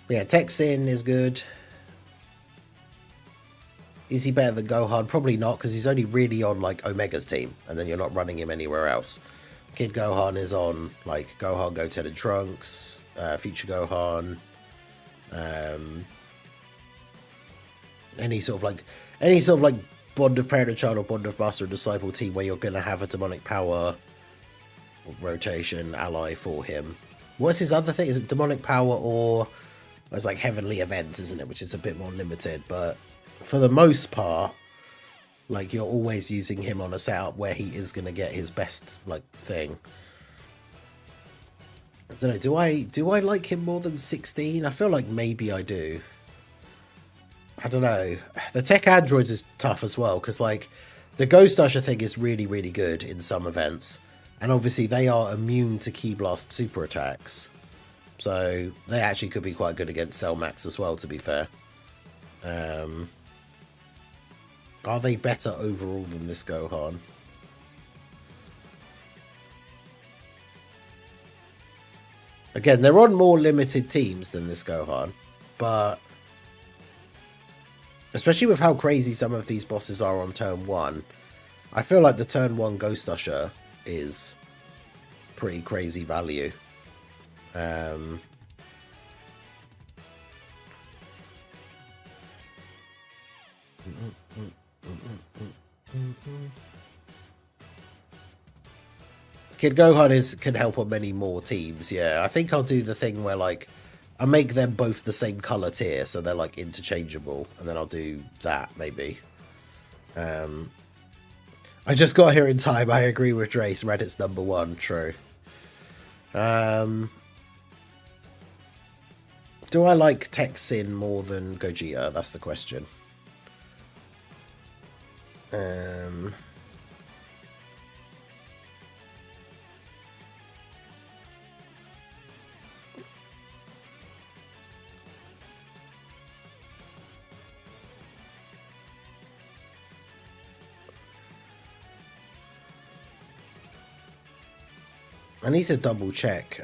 But yeah, Texin is good. Is he better than Gohan? Probably not, because he's only really on like Omega's team, and then you're not running him anywhere else. Kid Gohan is on like Gohan, Goten, and Trunks, Future Gohan, any sort of like Bond of Parent and Child or Bond of Master and Disciple team where you're gonna have a demonic power rotation ally for him. What's his other thing? Is it demonic power or it's like heavenly events, isn't it? Which is a bit more limited, but for the most part, like you're always using him on a setup where he is going to get his best like thing. I don't know. Do I like him more than 16? I feel like maybe I do. I don't know. The tech androids is tough as well because like the Ghost Usher thing is really really good in some events, and obviously they are immune to Ki Blast super attacks, so they actually could be quite good against Cell Max as well. To be fair. Are they better overall than this Gohan? Again, they're on more limited teams than this Gohan, but especially with how crazy some of these bosses are on turn 1, I feel like the turn 1 Ghost Usher is pretty crazy value. Kid Gohan can help on many more teams. Yeah, I think I'll do the thing where like I'll make them both the same color tier, so they're like interchangeable, and then I'll do that maybe. I just got here in time. I agree with Drace. Reddit's #1. True. Do I like Texin more than Gogeta? That's the question. I need to double check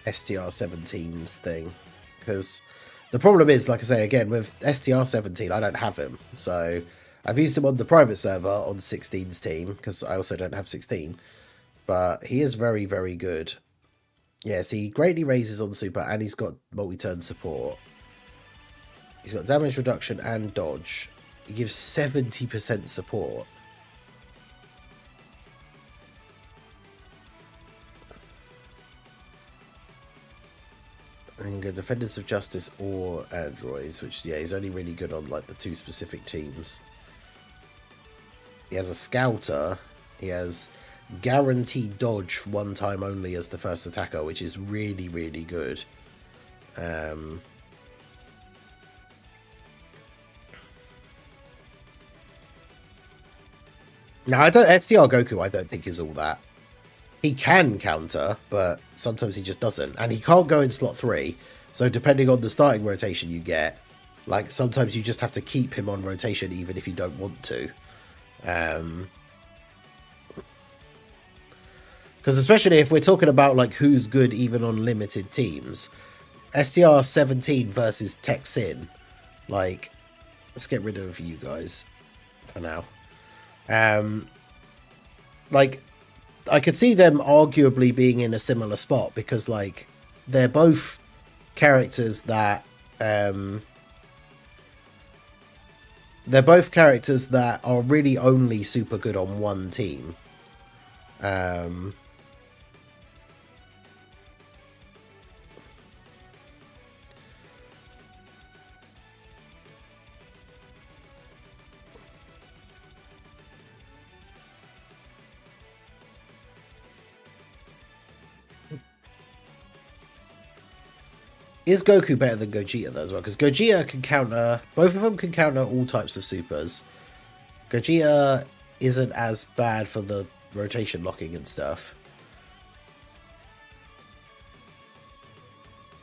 STR17's thing, because the problem is, like I say again, with STR17 I don't have him, so I've used him on the private server on 16's team because I also don't have 16, but he is very, very good. Yes, he greatly raises on super, and he's got multi-turn support. He's got damage reduction and dodge. He gives 70% support. And go Defenders of Justice or Androids, which, yeah, he's only really good on like the 2 specific teams. He has a Scouter. He has guaranteed dodge 1 time only as the first attacker, which is really, really good. Now, STR Goku I don't think is all that. He can counter, but sometimes he just doesn't. And he can't go in slot 3. So depending on the starting rotation you get, like sometimes you just have to keep him on rotation even if you don't want to. Because especially if we're talking about like who's good even on limited teams, STR17 versus Texin, like, let's get rid of you guys for now. Like, I could see them arguably being in a similar spot because, like, they're both characters that are really only super good on one team. Is Goku better than Gogeta though as well? Because Gogeta can counter, both of them can counter all types of supers. Gogeta isn't as bad for the rotation locking and stuff.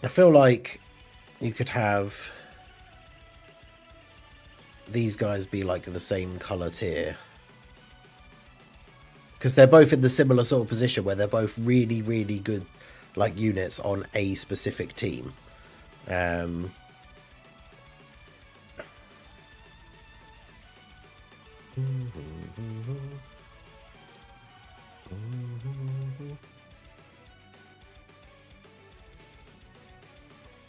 I feel like you could have these guys be like the same color tier. Because they're both in the similar sort of position where they're both really, really good like units on a specific team.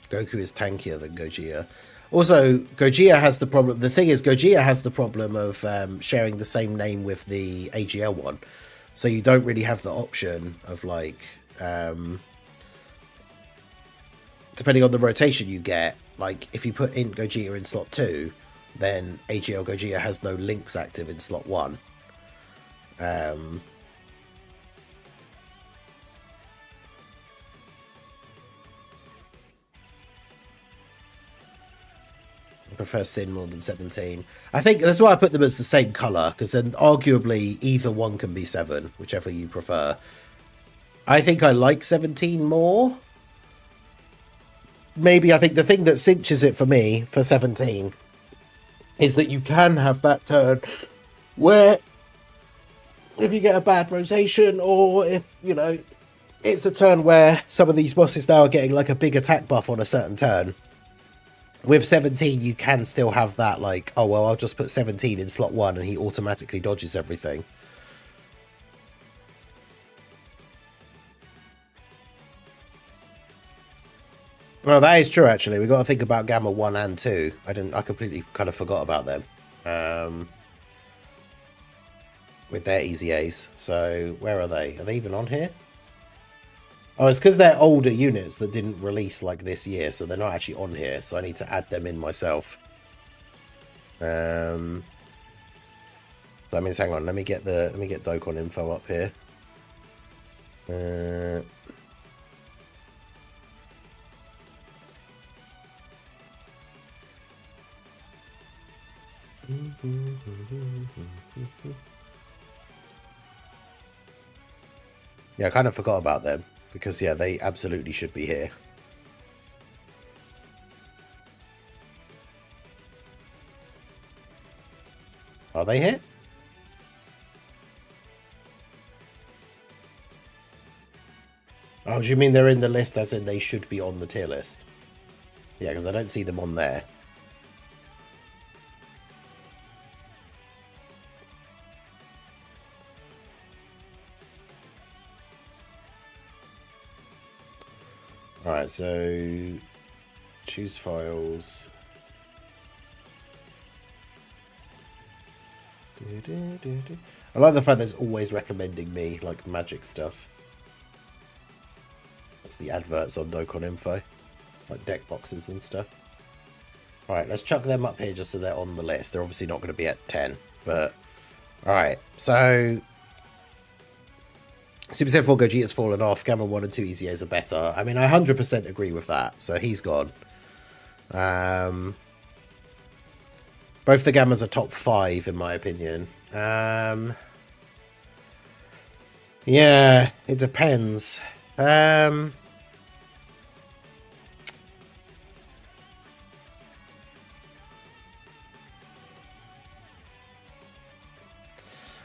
Goku is tankier than Gogeta. Also, Gogeta has the problem. The thing is, Gogeta has the problem of sharing the same name with the AGL one. So you don't really have the option of like, depending on the rotation you get, like if you put Int Gogeta in slot 2, then AGL Gogeta has no links active in slot 1. I prefer Sin more than 17. I think that's why I put them as the same colour, because then arguably either one can be 7, whichever you prefer. I think I like 17 more. Maybe I think the thing that cinches it for me for 17 is that you can have that turn where if you get a bad rotation, or if, you know, it's a turn where some of these bosses now are getting like a big attack buff on a certain turn. With 17, you can still have that, like, oh, well, I'll just put 17 in slot 1 and he automatically dodges everything. Well, that is true, actually. We've got to think about Gamma 1 and 2. I completely kind of forgot about them. With their EZAs. So, where are they? Are they even on here? Oh, it's because they're older units that didn't release like this year, so they're not actually on here. So I need to add them in myself. That means, hang on, let me get Dokkan info up here. Yeah, I kind of forgot about them because, yeah, they absolutely should be here. Are they here? Oh, do you mean they're in the list as in they should be on the tier list? Yeah, because I don't see them on there. Alright, so choose files. I like the fact that it's always recommending me like magic stuff. That's the adverts on Dokkan info, like deck boxes and stuff. Alright, let's chuck them up here just so they're on the list. They're obviously not going to be at 10, but alright, so Super Saiyan 4 Gogeta's fallen off. Gamma 1 and 2 EZAs are better. I mean, I 100% agree with that, so he's gone. Both the Gammas are top 5 in my opinion. Yeah, it depends.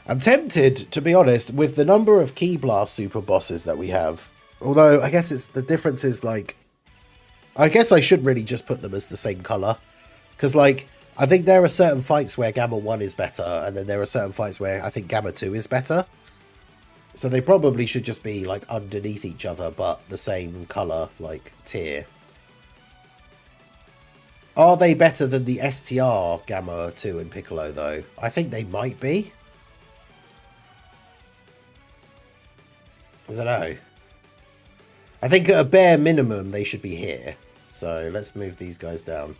I'm tempted, to be honest, with the number of Key Blast super bosses that we have. Although, I guess it's the difference is, like... I guess I should really just put them as the same colour. Because, like, I think there are certain fights where Gamma 1 is better, and then there are certain fights where I think Gamma 2 is better. So they probably should just be, like, underneath each other, but the same colour, like, tier. Are they better than the STR Gamma 2 and Piccolo, though? I think they might be. I don't know. I think at a bare minimum they should be here. So let's move these guys down.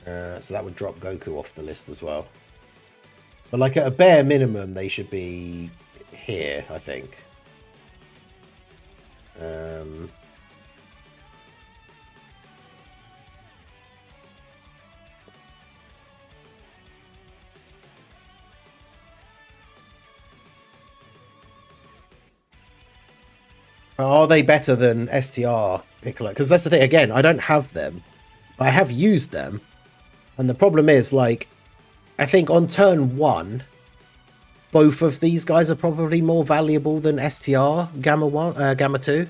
So that would drop Goku off the list as well. But like at a bare minimum they should be here, I think. Are they better than STR Piccolo? Because that's the thing, again, I don't have them. I have used them. And the problem is, like, I think on turn 1, both of these guys are probably more valuable than STR Gamma 1, Gamma 2.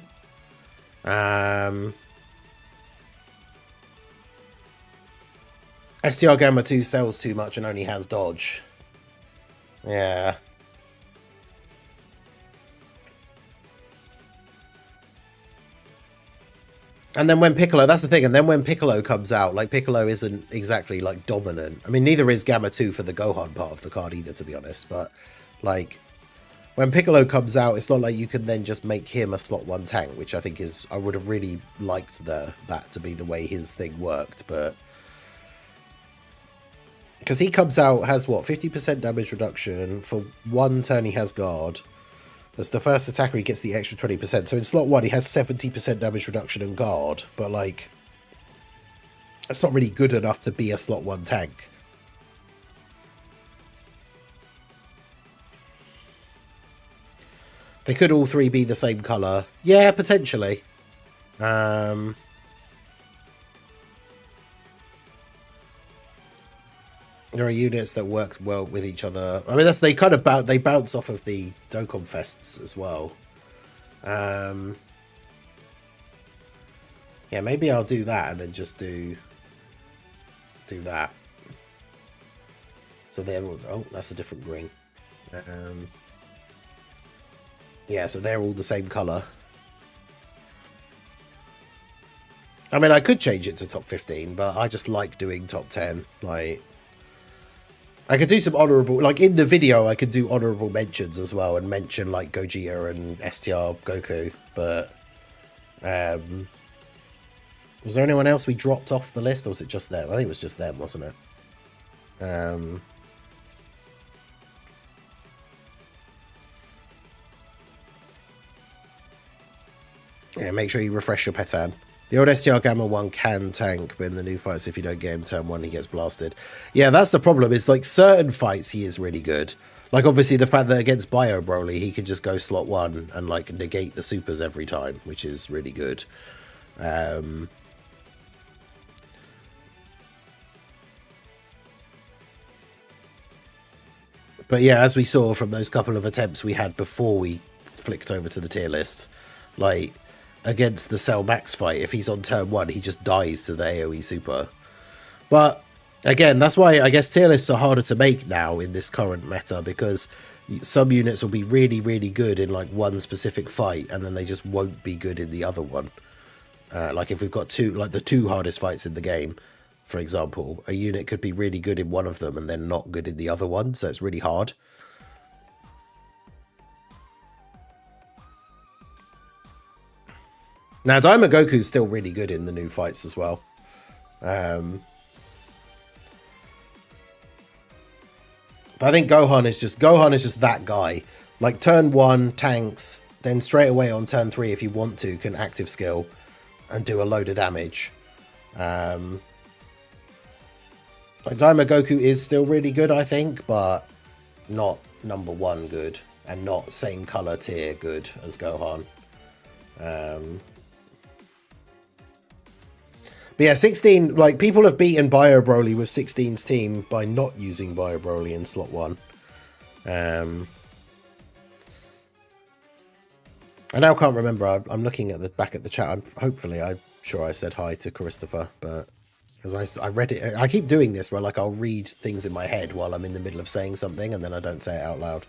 STR Gamma 2 sells too much and only has dodge. Yeah. And then when Piccolo, that's the thing, and then when Piccolo comes out, like, Piccolo isn't exactly, like, dominant. I mean, neither is Gamma 2 for the Gohan part of the card either, to be honest, but, like, when Piccolo comes out, it's not like you can then just make him a slot 1 tank, which I think is, I would have really liked that to be the way his thing worked, but... Because he comes out, has, what, 50% damage reduction, for 1 turn he has guard... As the first attacker, he gets the extra 20%. So in slot 1, he has 70% damage reduction and guard. But, like, it's not really good enough to be a slot 1 tank. They could all 3 be the same colour. Yeah, potentially. There are units that work well with each other. I mean, they kind of bounce off of the Dokkan Fests as well. Yeah, maybe I'll do that and then just do that. So they're all, oh, that's a different green. Yeah, so they're all the same colour. I mean, I could change it to top 15, but I just like doing top 10. Like, I could do some honorable, like in the video, I could do honorable mentions as well and mention like Gogeta and STR Goku. But was there anyone else we dropped off the list, or was it just them? I think it was just them, wasn't it? Yeah, make sure you refresh your Petan. The old STR Gamma 1 can tank, but in the new fights, if you don't get him turn 1, he gets blasted. Yeah, that's the problem. It's like certain fights he is really good. Like, obviously, the fact that against Bio Broly, he can just go slot 1 and, like, negate the supers every time, which is really good. But yeah, as we saw from those couple of attempts we had before we flicked over to the tier list, like, against the Cell Max fight, if he's on turn 1, he just dies to the AoE super. But again, that's why I guess tier lists are harder to make now in this current meta, because some units will be really, really good in like one specific fight, and then they just won't be good in the other one. Like if we've got the two hardest fights in the game, for example, a unit could be really good in one of them and then not good in the other one, so it's really hard. Now, Daima Goku's still really good in the new fights as well. But I think Gohan is just that guy. Like turn 1 tanks, then straight away on turn 3, if you want to, can active skill and do a load of damage. Like Daima Goku is still really good, I think, but not number 1 good, and not same color tier good as Gohan. But yeah, 16, like, people have beaten Bio Broly with 16's team by not using Bio Broly in slot 1. I now can't remember. I'm looking at back at the chat. I'm sure I said hi to Christopher, but because I read it. I keep doing this where, like, I'll read things in my head while I'm in the middle of saying something, and then I don't say it out loud.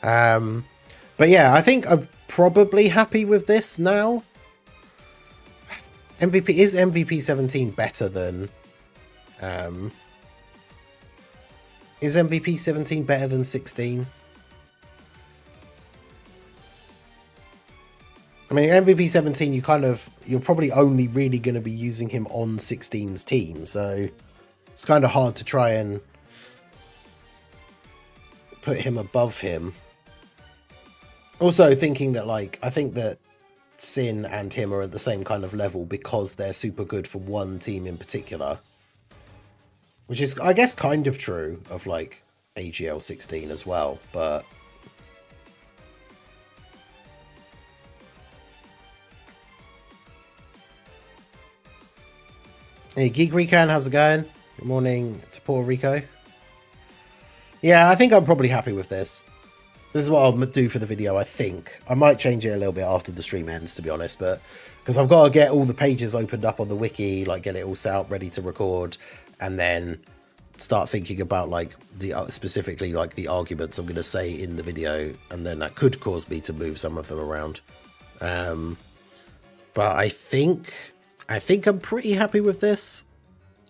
But yeah, I think I'm probably happy with this now. Is MVP 17 better than is MVP 17 better than 16? I mean, MVP 17, you're probably only really going to be using him on 16's team, so it's kind of hard to try and put him above him. Also thinking that, like, I think that Sin and him are at the same kind of level because they're super good for one team in particular, which is, I guess, kind of true of like AGL 16 as well. But hey, Geek Rican, how's it going? Good morning to Puerto Rico. Yeah, I think I'm probably happy with this. This is what I'll do for the video, I think. I might change it a little bit after the stream ends, to be honest, but because I've got to get all the pages opened up on the wiki, like get it all set up, ready to record, and then start thinking about like specifically like the arguments I'm going to say in the video, and then that could cause me to move some of them around. But I think I'm pretty happy with this.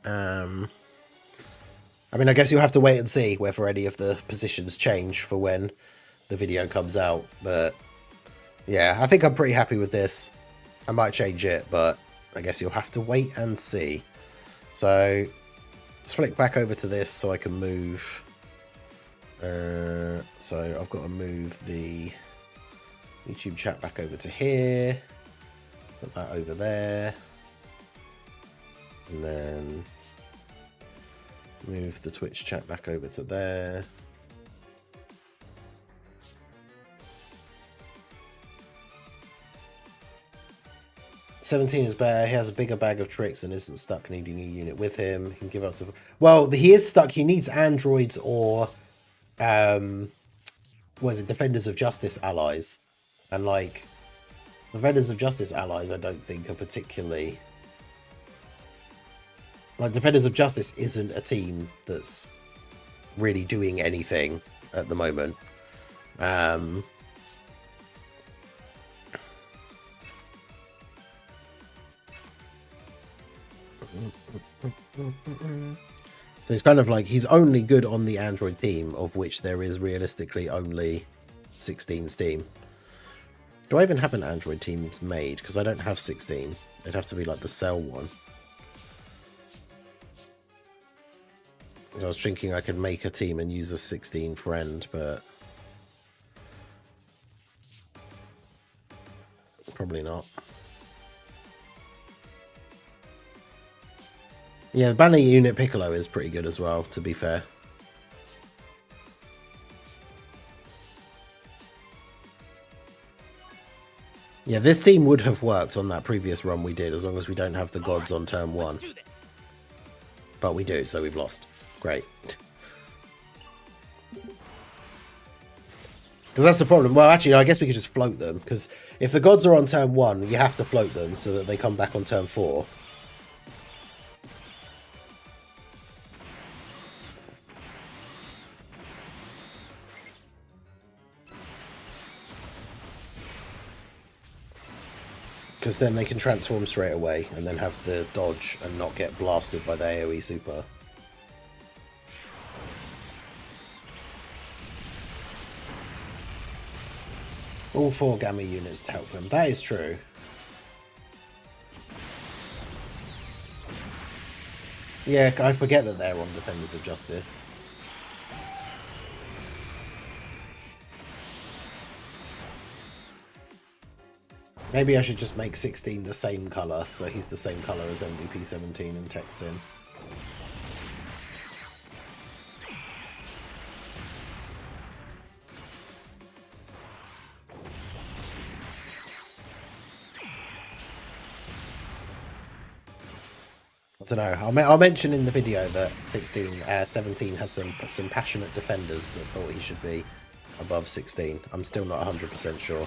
I mean, I guess you'll have to wait and see whether any of the positions change for when the video comes out, but yeah, I think I'm pretty happy with this. I might change it, but I guess you'll have to wait and see. So let's flick back over to this so I can move. So I've got to move the YouTube chat back over to here, put that over there, and then move the Twitch chat back over to there. $17 is better. He has a bigger bag of tricks and isn't stuck needing a unit with him. He can give up to... Well, he is stuck. He needs androids or... Defenders of Justice allies. And, like... Defenders of Justice allies, I don't think, are particularly... Like, Defenders of Justice isn't a team that's really doing anything at the moment. So it's kind of like he's only good on the Android team, of which there is realistically only 16 Steam. Do I even have an Android team made? Because I don't have 16. It'd have to be like the Cell one. I was thinking I could make a team and use a 16 friend, but probably not. Yeah, the banner unit Piccolo is pretty good as well, to be fair. Yeah, this team would have worked on that previous run we did, as long as we don't have the gods on turn 1. But we do, so we've lost. Great. Because that's the problem. Well, actually, I guess we could just float them, because if the gods are on turn 1, you have to float them so that they come back on turn 4. Because then they can transform straight away and then have the dodge and not get blasted by the AoE super. All 4 Gamma units to help them. That is true. Yeah, I forget that they're on Defenders of Justice. Maybe I should just make 16 the same colour, so he's the same colour as MVP 17 and Texin. I don't know. I'll mention in the video that 17 has some passionate defenders that thought he should be above 16. I'm still not 100% sure.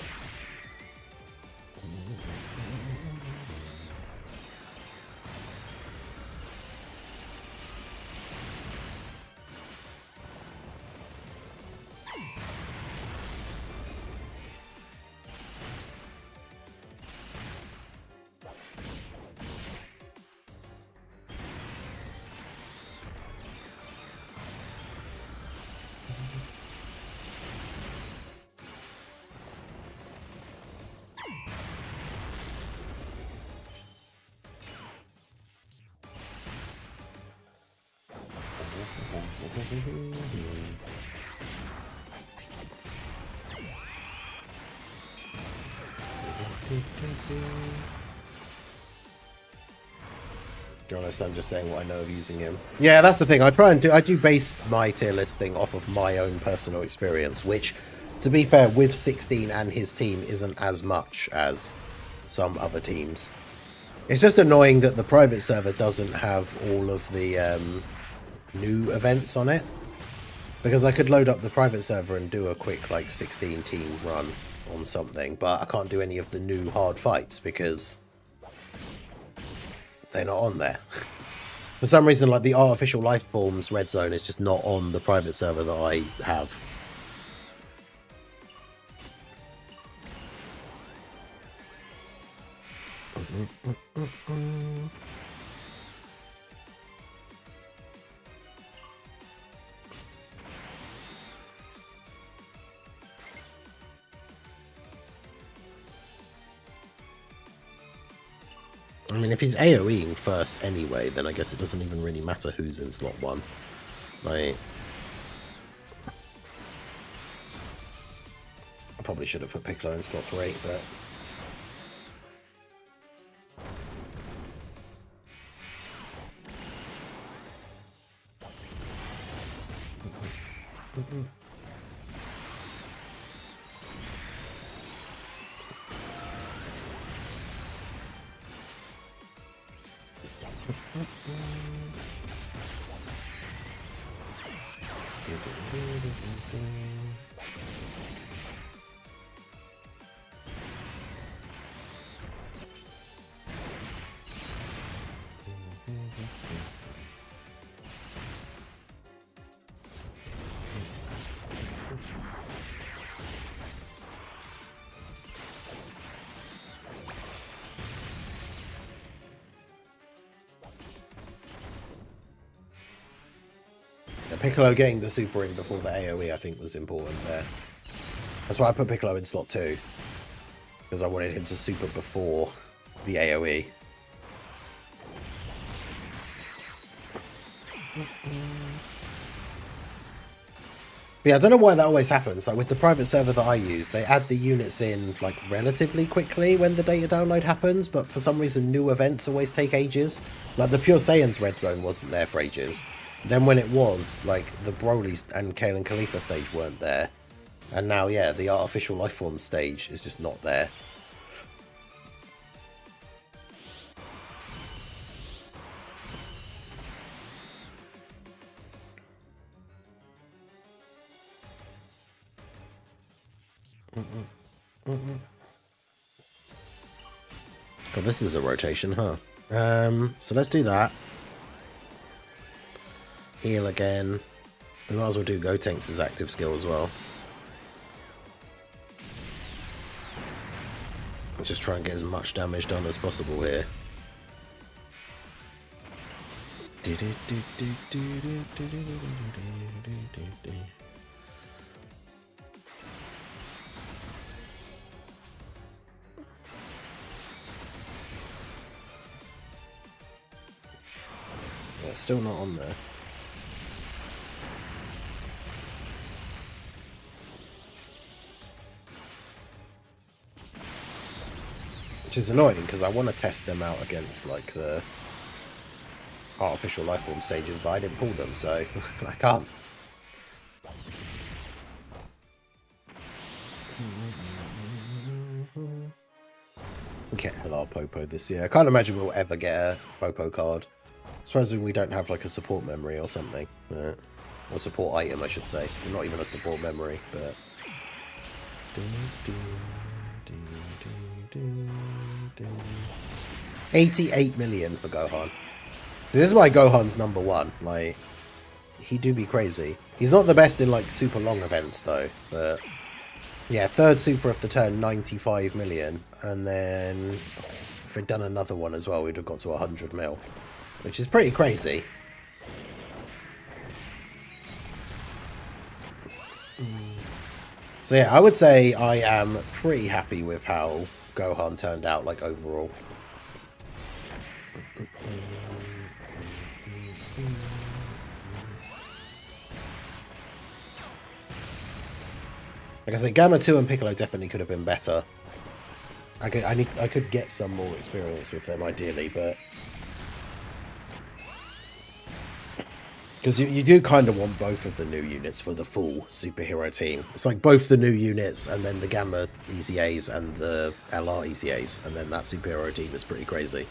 To be honest, I'm just saying what I know of using him. Yeah, that's the thing. I do base my tier list thing off of my own personal experience, which, to be fair, with 16 and his team isn't as much as some other teams. It's just annoying that the private server doesn't have all of the new events on it. Because I could load up the private server and do a quick, like, 16 team run on something, but I can't do any of the new hard fights because they're not on there. For some reason, like, the artificial life forms red zone is just not on the private server that I have. I mean, if he's AoEing first anyway, then I guess it doesn't even really matter who's in slot 1. Like, I probably should have put Piccolo in slot 3, but... Piccolo getting the super in before the AoE I think was important there. That's why I put Piccolo in slot 2. Because I wanted him to super before the AoE. But yeah, I don't know why that always happens. Like with the private server that I use, they add the units in like relatively quickly when the data download happens, but for some reason new events always take ages. Like the Pure Saiyans red zone wasn't there for ages. Then when it was, like the Broly and Kale and Khalifa stage weren't there. And now, yeah, the artificial lifeform stage is just not there. God, this is a rotation, huh? So let's do that. Heal again. We might as well do Gotenks' active skill as well. Let's just try and get as much damage done as possible here. Yeah, still not on there. Which is annoying because I want to test them out against like the artificial lifeform stages, but I didn't pull them, so I can't. Get Hello Popo this year. I can't imagine we'll ever get a Popo card. Supposing we don't have like a support memory or something. Or support item, I should say. Not even a support memory, but... 88 million for Gohan. So this is why Gohan's number 1. Like, he do be crazy. He's not the best in like super long events though, but yeah, third super of the turn, 95 million, and then if we'd done another one as well, we'd have got to 100 mil, which is pretty crazy. So yeah, I would say I am pretty happy with how Gohan turned out, like overall. Like I say, Gamma 2 and Piccolo definitely could have been better. I could get some more experience with them ideally, but because you do kind of want both of the new units for the full superhero team. It's like both the new units and then the Gamma EZAs and the LR EZAs, and then that superhero team is pretty crazy.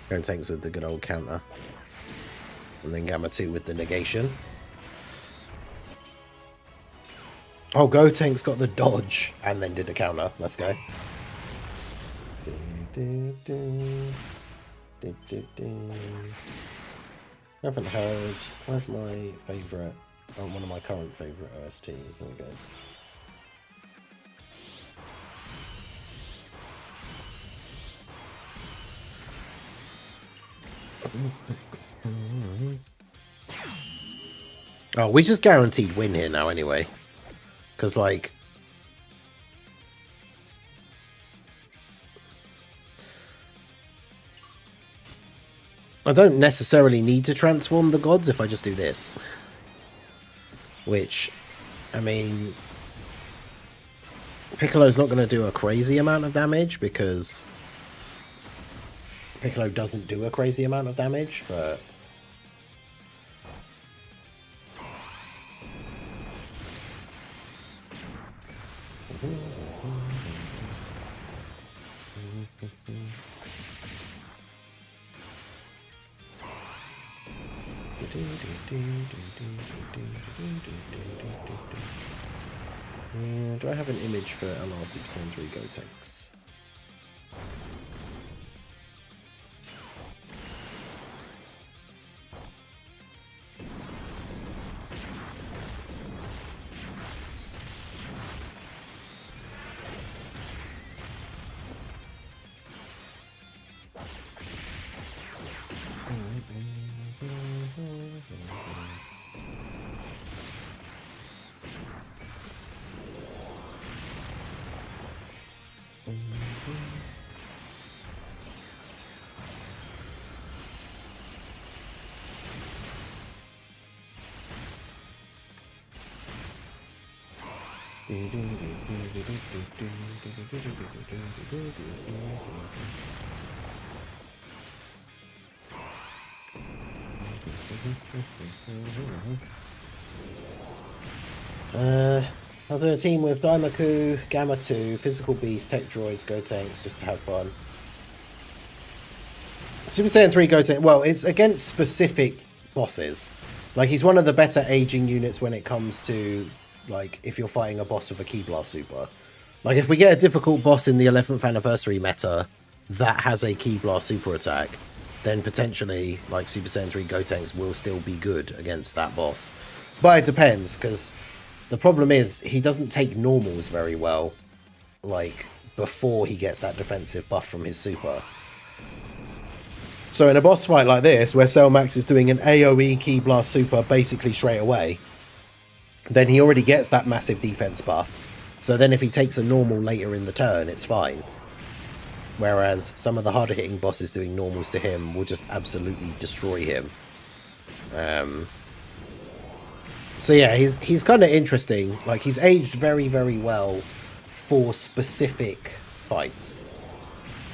Gotenks with the good old counter. And then Gamma 2 with the negation. Oh, Gotenks got the dodge and then did the counter. Let's go. Haven't heard. Where's my favourite? Oh, one of my current favourite OSTs. There we go. Oh, we just guaranteed win here now anyway. Because, like... I don't necessarily need to transform the gods if I just do this. Which, I mean... Piccolo's not going to do a crazy amount of damage because... Piccolo doesn't do a crazy amount of damage, but... Do I have an image for LR Super Saiyan 3 Gotenks? I'll do a team with Daimaku, Gamma 2, Physical Beast, Tech Droids, Go Tanks, just to have fun. Super Saiyan 3 Go Tank, well, it's against specific bosses. Like, he's one of the better aging units when it comes to, like, if you're fighting a boss with a Ki Blast Super. Like, if we get a difficult boss in the 11th anniversary meta that has a Ki Blast Super attack, then potentially, like, Super Saiyan 3 Go Tanks will still be good against that boss. But it depends, because the problem is he doesn't take normals very well, like, before he gets that defensive buff from his super. So in a boss fight like this, where Cell Max is doing an AoE Ki Blast Super basically straight away, then he already gets that massive defense buff. So then if he takes a normal later in the turn, it's fine. Whereas some of the harder hitting bosses doing normals to him will just absolutely destroy him. So yeah, he's kind of interesting. Like, he's aged very, very well for specific fights.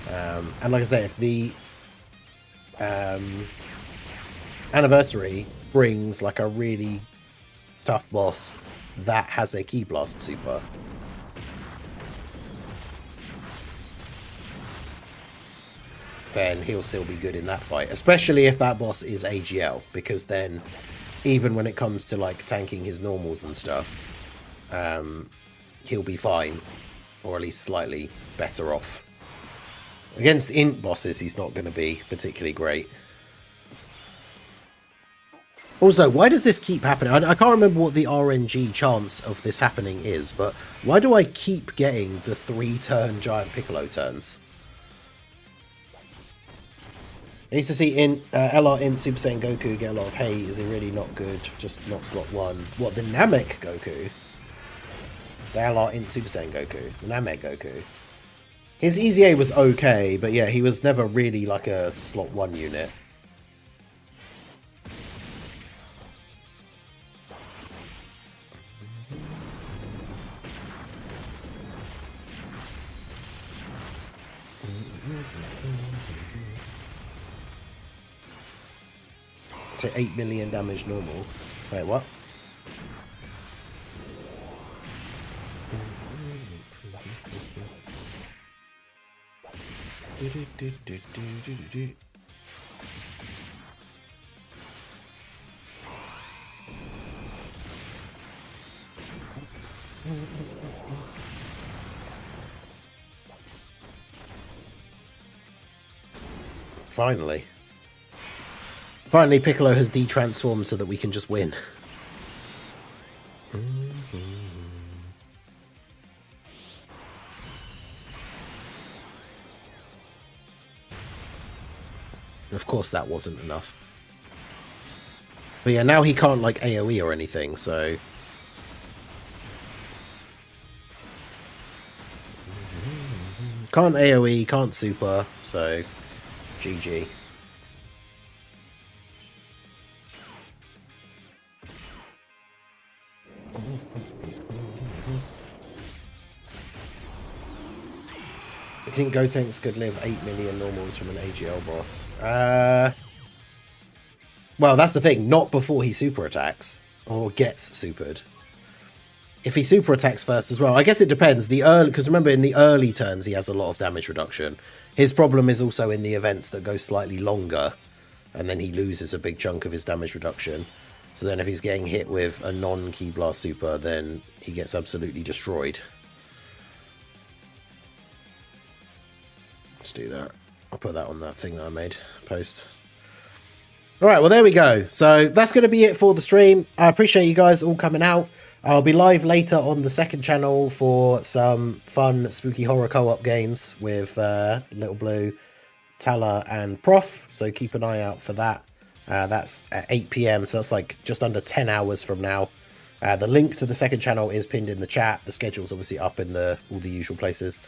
And like I say, if the anniversary brings like a really tough boss that has a Ki Blast Super, then he'll still be good in that fight, especially if that boss is AGL, because then even when it comes to like tanking his normals and stuff, he'll be fine, or at least slightly better off. Against int bosses, he's not going to be particularly great. Also, why does this keep happening? I can't remember what the RNG chance of this happening is, but why do I keep getting the 3-turn Giant Piccolo turns? I used to see LR Int Super Saiyan Goku get a lot of hate. Is he really not good? Just not slot 1. What, the Namek Goku? The LR Int Super Saiyan Goku. The Namek Goku. His EZA was okay, but yeah, he was never really like a slot 1 unit. To 8 million damage normal. Wait, what? Finally. Finally, Piccolo has de-transformed so that we can just win. Of course that wasn't enough. But yeah, now he can't like AoE or anything, so... Can't AoE, can't super, so... GG. I think Gotenks could live 8 million normals from an AGL boss. Well, that's the thing. Not before he super attacks. Or gets supered. If he super attacks first as well. I guess it depends. Because remember, in the early turns, he has a lot of damage reduction. His problem is also in the events that go slightly longer. And then he loses a big chunk of his damage reduction. So then if he's getting hit with a non-Ki Blast Super, then he gets absolutely destroyed. Let's do that. I'll put that on that thing that I made. Post. Alright, well there we go. So that's going to be it for the stream. I appreciate you guys all coming out. I'll be live later on the second channel for some fun spooky horror co-op games with Little Blue, Tala and Prof. So keep an eye out for that. That's at 8 PM, so that's like just under 10 hours from now. The link to the second channel is pinned in the chat. The schedule's obviously up in all the usual places.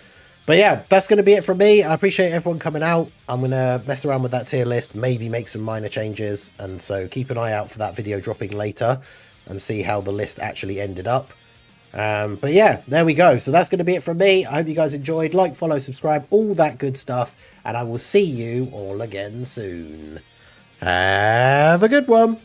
But yeah, that's going to be it from me. I appreciate everyone coming out. I'm going to mess around with that tier list, maybe make some minor changes. And so keep an eye out for that video dropping later and see how the list actually ended up. But yeah, there we go. So that's going to be it from me. I hope you guys enjoyed. Like, follow, subscribe, all that good stuff. And I will see you all again soon. Have a good one.